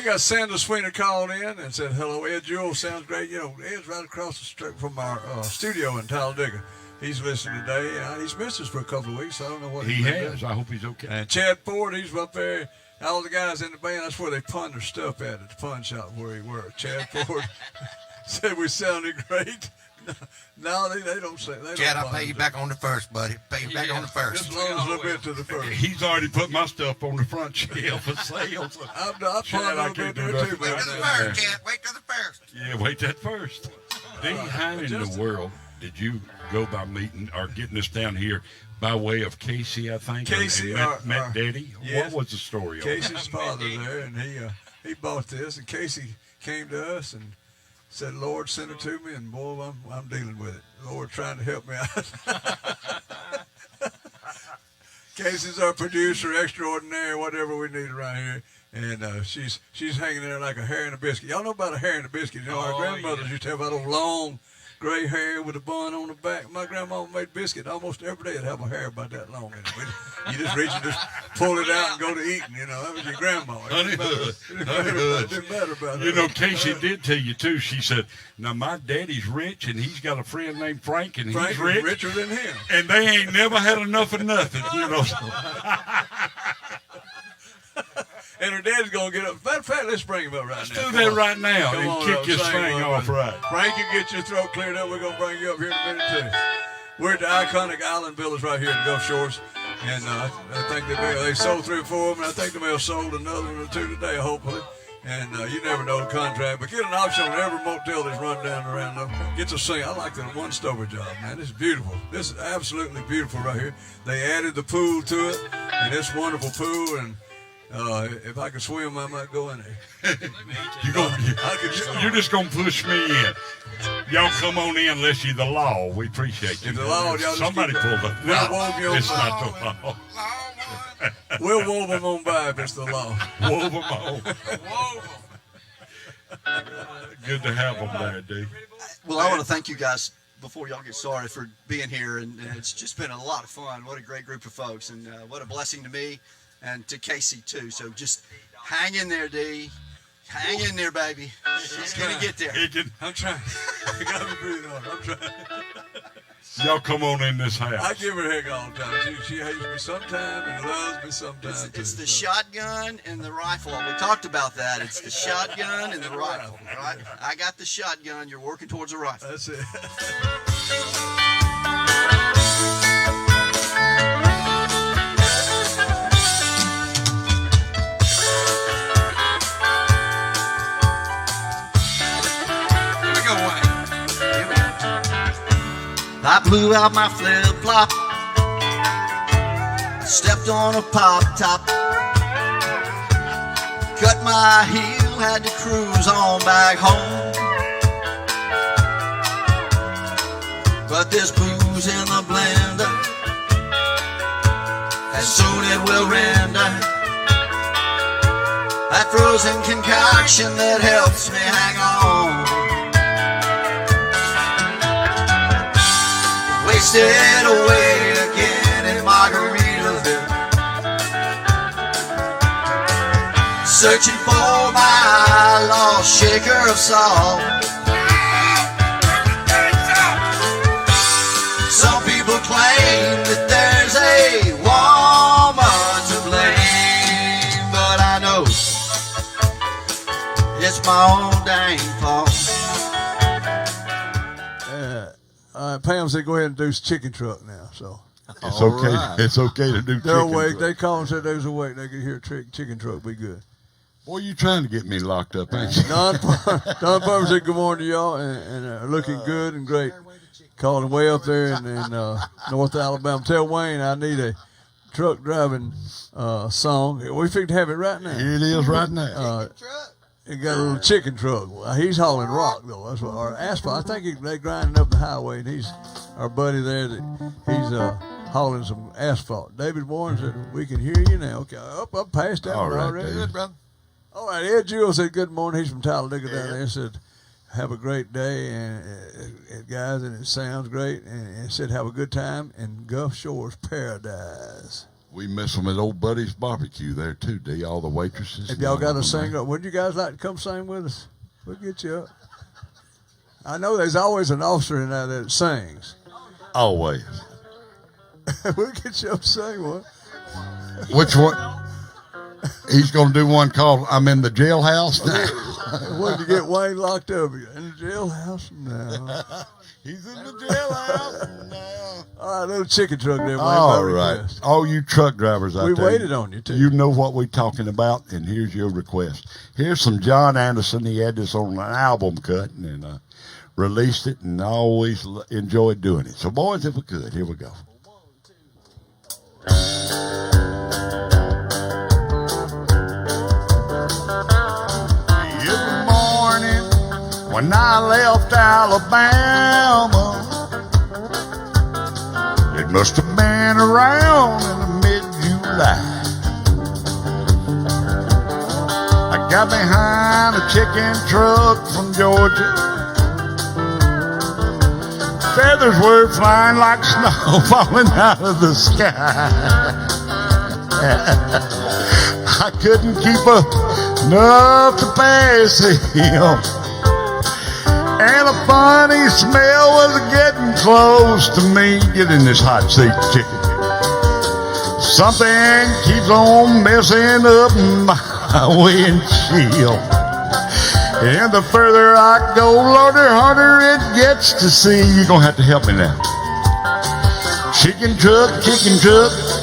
we got Sandra Sweeney called in and said, hello, Ed Jewell, sounds great. You know, Ed's right across the street from our studio in Talladega. He's listening today. He's missed us for a couple of weeks, so I don't know what He has. I hope he's okay. And Chad Ford, he's up there. All the guys in the band, that's where they pawn their stuff at the pawn shop where he worked. Chad Ford said we sounded great. No, they don't say. They Chad, don't I'll pay you back on the first, buddy. Pay you back on the first. Just loan us a little bit to the first. He's already put my stuff on the front shelf for sale. So I've pawned a little bit to it too, Wait till the first, Chad. Wait till the first. yeah, wait that first. Then how in the world did you go by meeting or getting us down here by way of Casey, I think? Casey, and met Daddy? yes. What was the story on Casey's father there, and he bought this, and Casey came to us and said, Lord, send it to me, and boy, I'm dealing with it. Lord, trying to help me out. Casey's our producer extraordinaire, whatever we need around here. And she's hanging there like a hair in a biscuit. Y'all know about a hair in a biscuit. You know, our grandmothers used to have that old long gray hair with a bun on the back. My grandma made biscuit almost every day. It'd have a hair about that long in it. You just reach and just pull it out and go to eating. You know, that was your grandma. Honey Hood. It didn't matter about You that. know, Casey did tell you, too. She said, now, my daddy's rich, and he's got a friend named Frank, and Frank he's is rich. richer than him. And they ain't never had enough of nothing, you know. And her dad's going to get up. Matter of fact, let's bring him up right Let's now. do that right now Come and on kick up, this sing thing one off with us. right. Frank, you get your throat cleared up. We're going to bring you up here in a minute, too. We're at the iconic Island Villas right here in Gulf Shores. And I think they sold 3 or 4 of them, and I think they may have sold another one or 2 today, hopefully. And you never know the contract. But get an option on every motel that's run down around them. Get to sing. I like the one-stover job, man. This is beautiful. This is absolutely beautiful right here. They added the pool to it, and it's a wonderful pool. And if I could swim, I might go in there. You're just going to push me in. Y'all come on in unless you're the law. We appreciate you. If the law, y'all just Somebody keep- pulled up. We'll wove you It's on not the law. We'll wove them on by if it's the law. Wove them on. Good to have them there, D. Well, I want to thank you guys before y'all get started for being here, and it's just been a lot of fun. What a great group of folks, and what a blessing to me and to Casey too. So just hang in there, D. Hang in there, baby. It's gonna get there. I'm trying. You got me breathing hard. I'm trying. Y'all come on in this house. I give her a heck all the time. She hates me sometimes and loves me sometimes. It's the shotgun and the rifle. We talked about that. It's the shotgun and the rifle, right? I got the shotgun. You're working towards a rifle. That's it. I blew out my flip-flop, stepped on a pop-top, cut my heel, had to cruise on back home. But there's booze in the blender, and soon it will render that frozen concoction that helps me hang on. Wasted away again in Margaritaville, searching for my lost shaker of salt. Some people claim that there's a woman to blame, but I know it's my own dang fault. Pam said, "Go ahead and do chicken truck now." So It's okay. Right. It's okay to do they're chicken awake. truck. They called and said they was awake. They could hear chicken truck be good. Boy, you trying to get me locked up, ain't you? Don Farmer said, "Good morning to y'all," and looking good and great. Calling way up there in North Alabama. Tell Wayne I need a truck driving song. We figured to have it right now. Here it is right now. He got a little chicken truck. He's hauling rock though. That's what, or asphalt. I think they grinding up the highway, and he's our buddy there. That he's hauling some asphalt. David Warren said, "We can hear you now." Okay, up past that All one right, already. David. Good, brother. All right, Ed Jewell said, "Good morning." He's from Talladega down there. Said, "Have a great day, and guys, and it sounds great." And said, "Have a good time in Gulf Shores Paradise." We miss them at old Buddy's barbecue there too, D. All the waitresses. If y'all got to sing, would you guys like to come sing with us? We'll get you up. I know there's always an officer in there that sings. Always. We'll get you up to sing one. Which one? He's going to do one called "I'm in the Jailhouse Now." When you get Wayne locked up, in the jailhouse now. He's in the jailhouse now. All right, little chicken truck there, Wayne. All right. All you truck drivers out there. We waited on you, too. You know what we're talking about, and here's your request. Here's some John Anderson. He had this on an album cut and released it, and I always enjoyed doing it. So, boys, if we could, here we go. Every morning when I left Alabama, it must have been around in the mid-July. I got behind a chicken truck from Georgia. Feathers were flying like snow falling out of the sky. I couldn't keep up enough to pass him. And a funny smell was getting close to me. Get in this hot seat, chicken. Something keeps on messing up my windshield. And the further I go, Lord, the harder it gets to see. You're going to have to help me now. Chicken truck,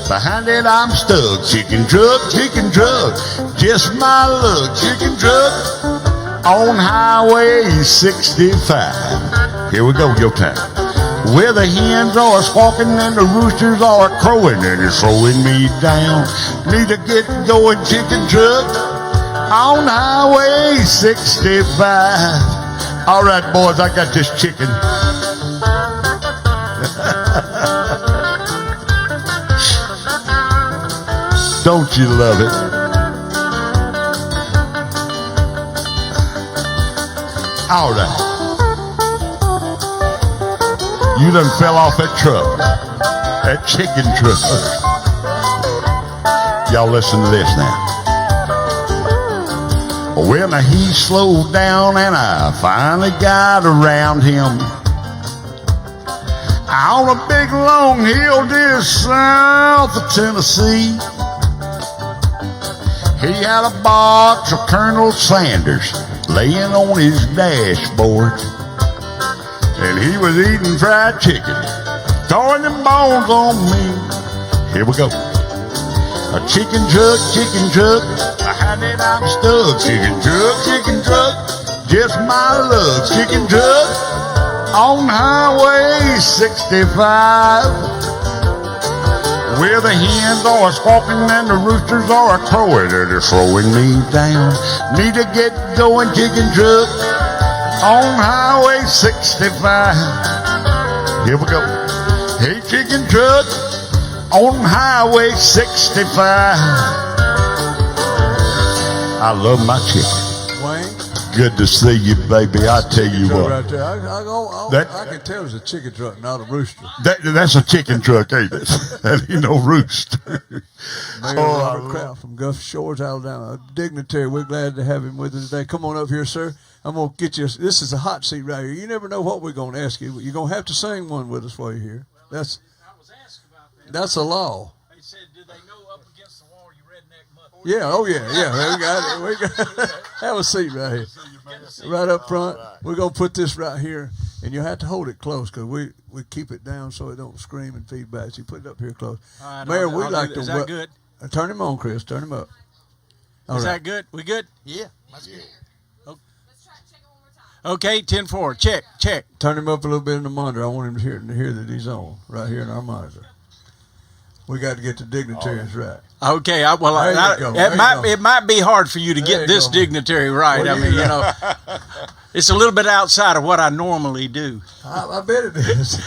behind it I'm stuck. Chicken truck, just my luck. Chicken truck on Highway 65. Here we go, your time. Where the hens are squawking and the roosters are crowing, and it's slowing me down. Need to get going, chicken truck on Highway 65. All right, boys, I got this chicken. Don't you love it? All right. You done fell off that truck. That chicken truck. Y'all listen to this now. When he slowed down and I finally got around him on a big long hill just south of Tennessee, he had a box of Colonel Sanders laying on his dashboard, and he was eating fried chicken, throwing them bones on me. Here we go. A chicken truck, behind it I'm stuck. Chicken truck, just my luck. Chicken truck on Highway 65. Where the hens are squawking and the roosters are crowing, and they're slowing me down. Need to get going, chicken truck on Highway 65. Here we go. Hey, chicken truck on Highway 65. I love my chicken. Wayne? Good to see you, baby. I tell you what. Right there. I can tell it's a chicken truck, not a rooster. That's a chicken truck, ain't it? That ain't no rooster. Mayor Robert Kraft from Gulf Shores, Alabama. A dignitary. We're glad to have him with us today. Come on up here, sir. I'm going to get you. This is a hot seat right here. You never know what we're going to ask you. You're going to have to sing one with us while you're here. That's a law. They said, do they know up against the wall, you redneck mutt? Yeah, oh yeah. We got it. Have a seat right here. Right up front. We're going to put this right here, and you'll have to hold it close because we keep it down so it don't scream and feedback. So you put it up here close. All right, Mayor, we like to. Is that good? Turn him on, Chris. Turn him up. Is that good? We good? Yeah, that's good. Okay, 10-4. Check. Turn him up a little bit in the monitor. I want him to hear that he's on right here in our monitor. We got to get the dignitaries right. Okay, it might be hard for you to get this dignitary right. Well, I mean, it's a little bit outside of what I normally do. I bet it is.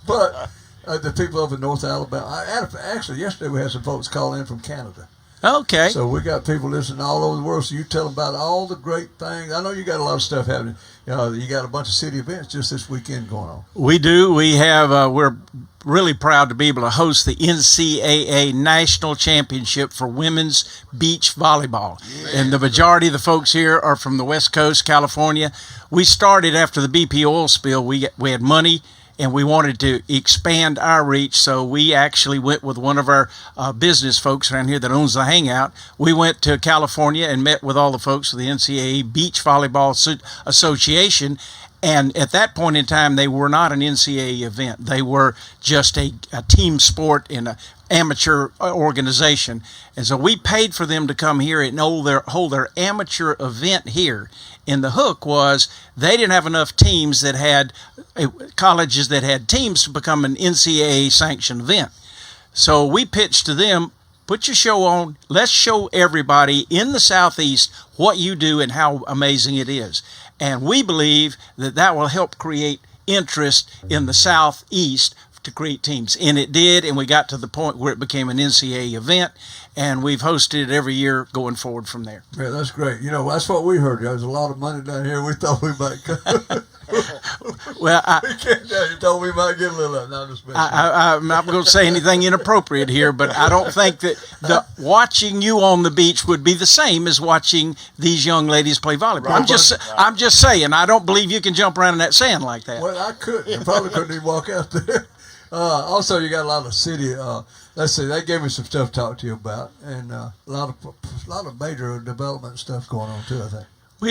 But the people up in North Alabama, actually yesterday we had some folks call in from Canada. Okay. So we got people listening all over the world. So you tell them about all the great things. I know you got a lot of stuff happening. You got a bunch of city events just this weekend going on. We do. We have. We're really proud to be able to host the NCAA National Championship for women's beach volleyball. And the majority of the folks here are from the West Coast, California. We started after the BP oil spill. We had money, and we wanted to expand our reach, so we actually went with one of our business folks around here that owns the Hangout. We went to California and met with all the folks of the NCAA Beach Volleyball Association, and at that point in time, they were not an NCAA event. They were just a team sport in an amateur organization. And so we paid for them to come here and hold their amateur event here. And the hook was they didn't have enough teams that had colleges that had teams to become an NCAA sanctioned event. So we pitched to them, put your show on. Let's show everybody in the Southeast what you do and how amazing it is. And we believe that that will help create interest in the Southeast to create teams. And it did, and we got to the point where it became an NCAA event, and we've hosted it every year going forward from there. Yeah, that's great. That's what we heard. There's a lot of money down here. We thought we might come. Well, you told we might get a little of it. I'm not going to say anything inappropriate here, but I don't think that watching you on the beach would be the same as watching these young ladies play volleyball. Right. I'm just saying, I don't believe you can jump around in that sand like that. Well, I couldn't. I probably couldn't even walk out there. Also, you got a lot of city. Let's see, they gave me some stuff to talk to you about, and a lot of major development stuff going on too. I think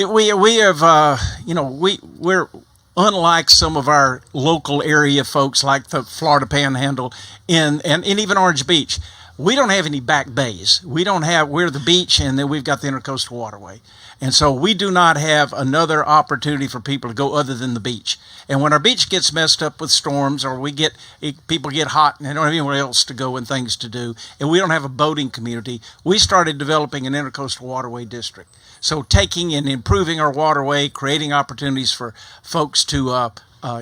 we have we're unlike some of our local area folks like the Florida Panhandle and even Orange Beach. We don't have any back bays. We're the beach, and then we've got the Intercoastal Waterway. And so we do not have another opportunity for people to go other than the beach. And when our beach gets messed up with storms or people get hot and they don't have anywhere else to go and things to do, and we don't have a boating community, we started developing an Intercoastal Waterway district. So taking and improving our waterway, creating opportunities for folks to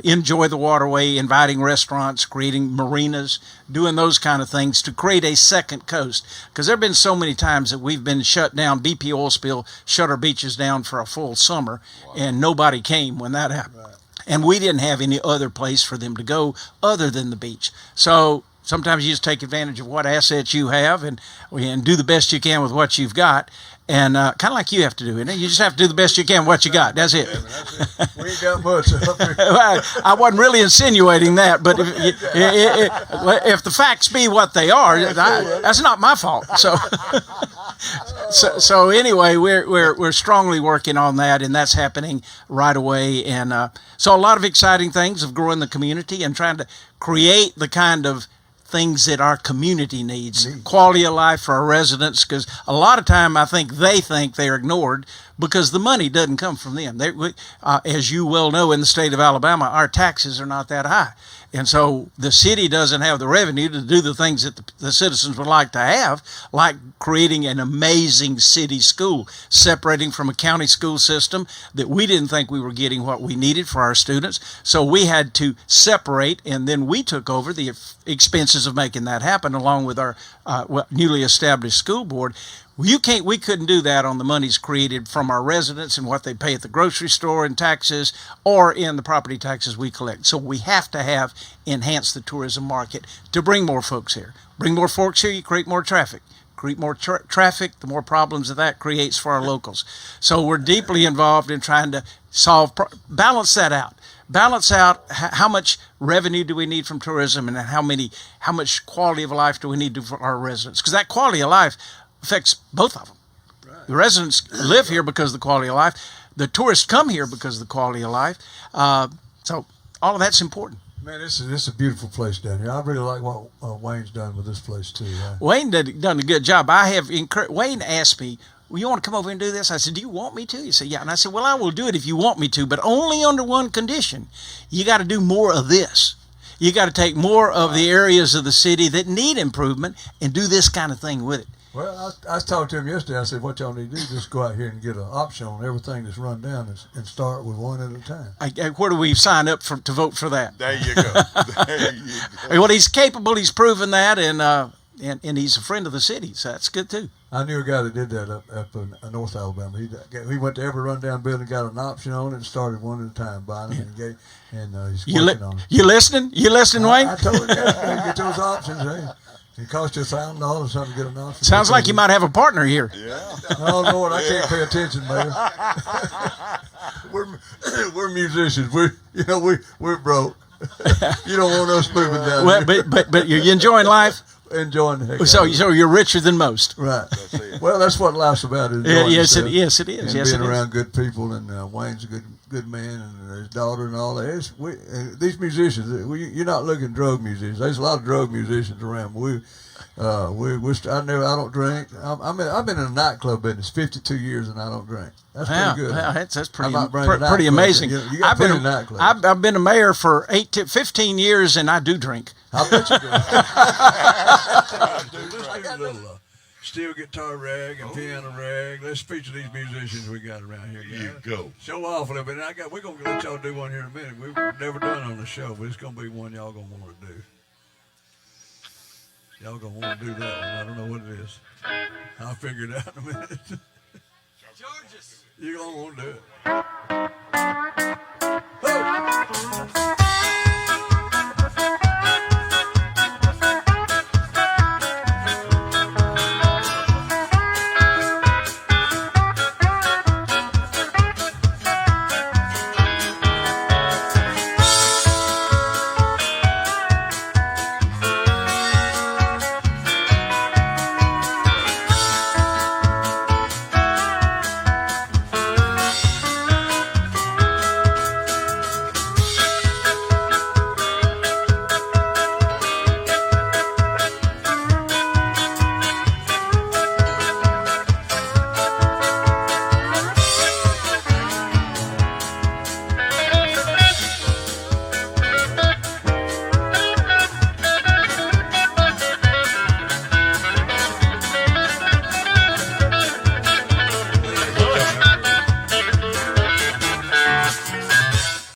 enjoy the waterway, inviting restaurants, creating marinas, doing those kind of things to create a second coast. Because there have been so many times that we've been shut down. BP oil spill shut our beaches down for a full summer, and nobody came when that happened. Right. And we didn't have any other place for them to go other than the beach. So sometimes you just take advantage of what assets you have and do the best you can with what you've got. And kind of like you have to do, you just have to do the best you can with what you got. That's it. We ain't got much. I wasn't really insinuating that, but if the facts be what they are, that's not my fault. So anyway, we're strongly working on that, and that's happening right away. And so a lot of exciting things of growing the community and trying to create the kind of things that our community needs, quality of life for our residents, because a lot of time I think they're ignored because the money doesn't come from them. As you well know, in the state of Alabama, our taxes are not that high. And so the city doesn't have the revenue to do the things that the citizens would like to have, like creating an amazing city school, separating from a county school system that we didn't think we were getting what we needed for our students. So we had to separate, and then we took over the expenses of making that happen along with our newly established school board. We couldn't do that on the monies created from our residents and what they pay at the grocery store in taxes or in the property taxes we collect. So we have to enhance the tourism market to bring more folks here. Bring more folks here, you create more traffic. Create more traffic, the more problems that creates for our locals. So we're deeply involved in trying to balance that out. Balance out how much revenue do we need from tourism and how much quality of life do we need for our residents. Because that quality of life affects both of them. Right. The residents live here because of the quality of life. The tourists come here because of the quality of life. So all of that's important. Man, this is a beautiful place down here. I really like what Wayne's done with this place too. Right? Wayne done a good job. Wayne asked me, well, you want to come over and do this? I said, do you want me to? He said, yeah. And I said, well, I will do it if you want me to, but only under one condition. You got to do more of this. You got to take more of the areas of the city that need improvement and do this kind of thing with it. Well, I talked to him yesterday. I said, what y'all need to do is just go out here and get an option on everything that's run down and start with one at a time. Where do we sign up to vote for that? There you go. Well, he's capable. He's proven that, and he's a friend of the city, so that's good too. I knew a guy that did that up in North Alabama. He went to every rundown building, got an option on it, and started one at a time buying them, and he's working on it. You listening? You listening, Wayne? I told him get those options. Hey, it cost you $1,000 or something to get an option. Sounds like you might have a partner here. Yeah. Oh Lord, I can't pay attention, man. we're musicians. We're broke. You don't want us moving down. Well, here. but you're enjoying life. Enjoying the heck. So you're richer than most. Right. Well, that's what life's about. Yes, it is. And yes, being it around is. good people, and Wayne's a good man, and his daughter and all that. These musicians, you're not looking drug musicians. There's a lot of drug musicians around. I don't drink. I've been in a nightclub business 52 years, and I don't drink. That's pretty good. Wow, that's pretty pretty amazing. I've been a mayor for 15 years, and I do drink. I bet you do. Let's do a little steel guitar rag and piano rag. Let's feature these musicians we got around here. You go. Show off a little bit. We're gonna let y'all do one here in a minute. We've never done on the show, but it's gonna be one y'all gonna want to do. Y'all gonna want to do that one. I don't know what it is. I'll figure it out in a minute. Georges. You're gonna want to do it.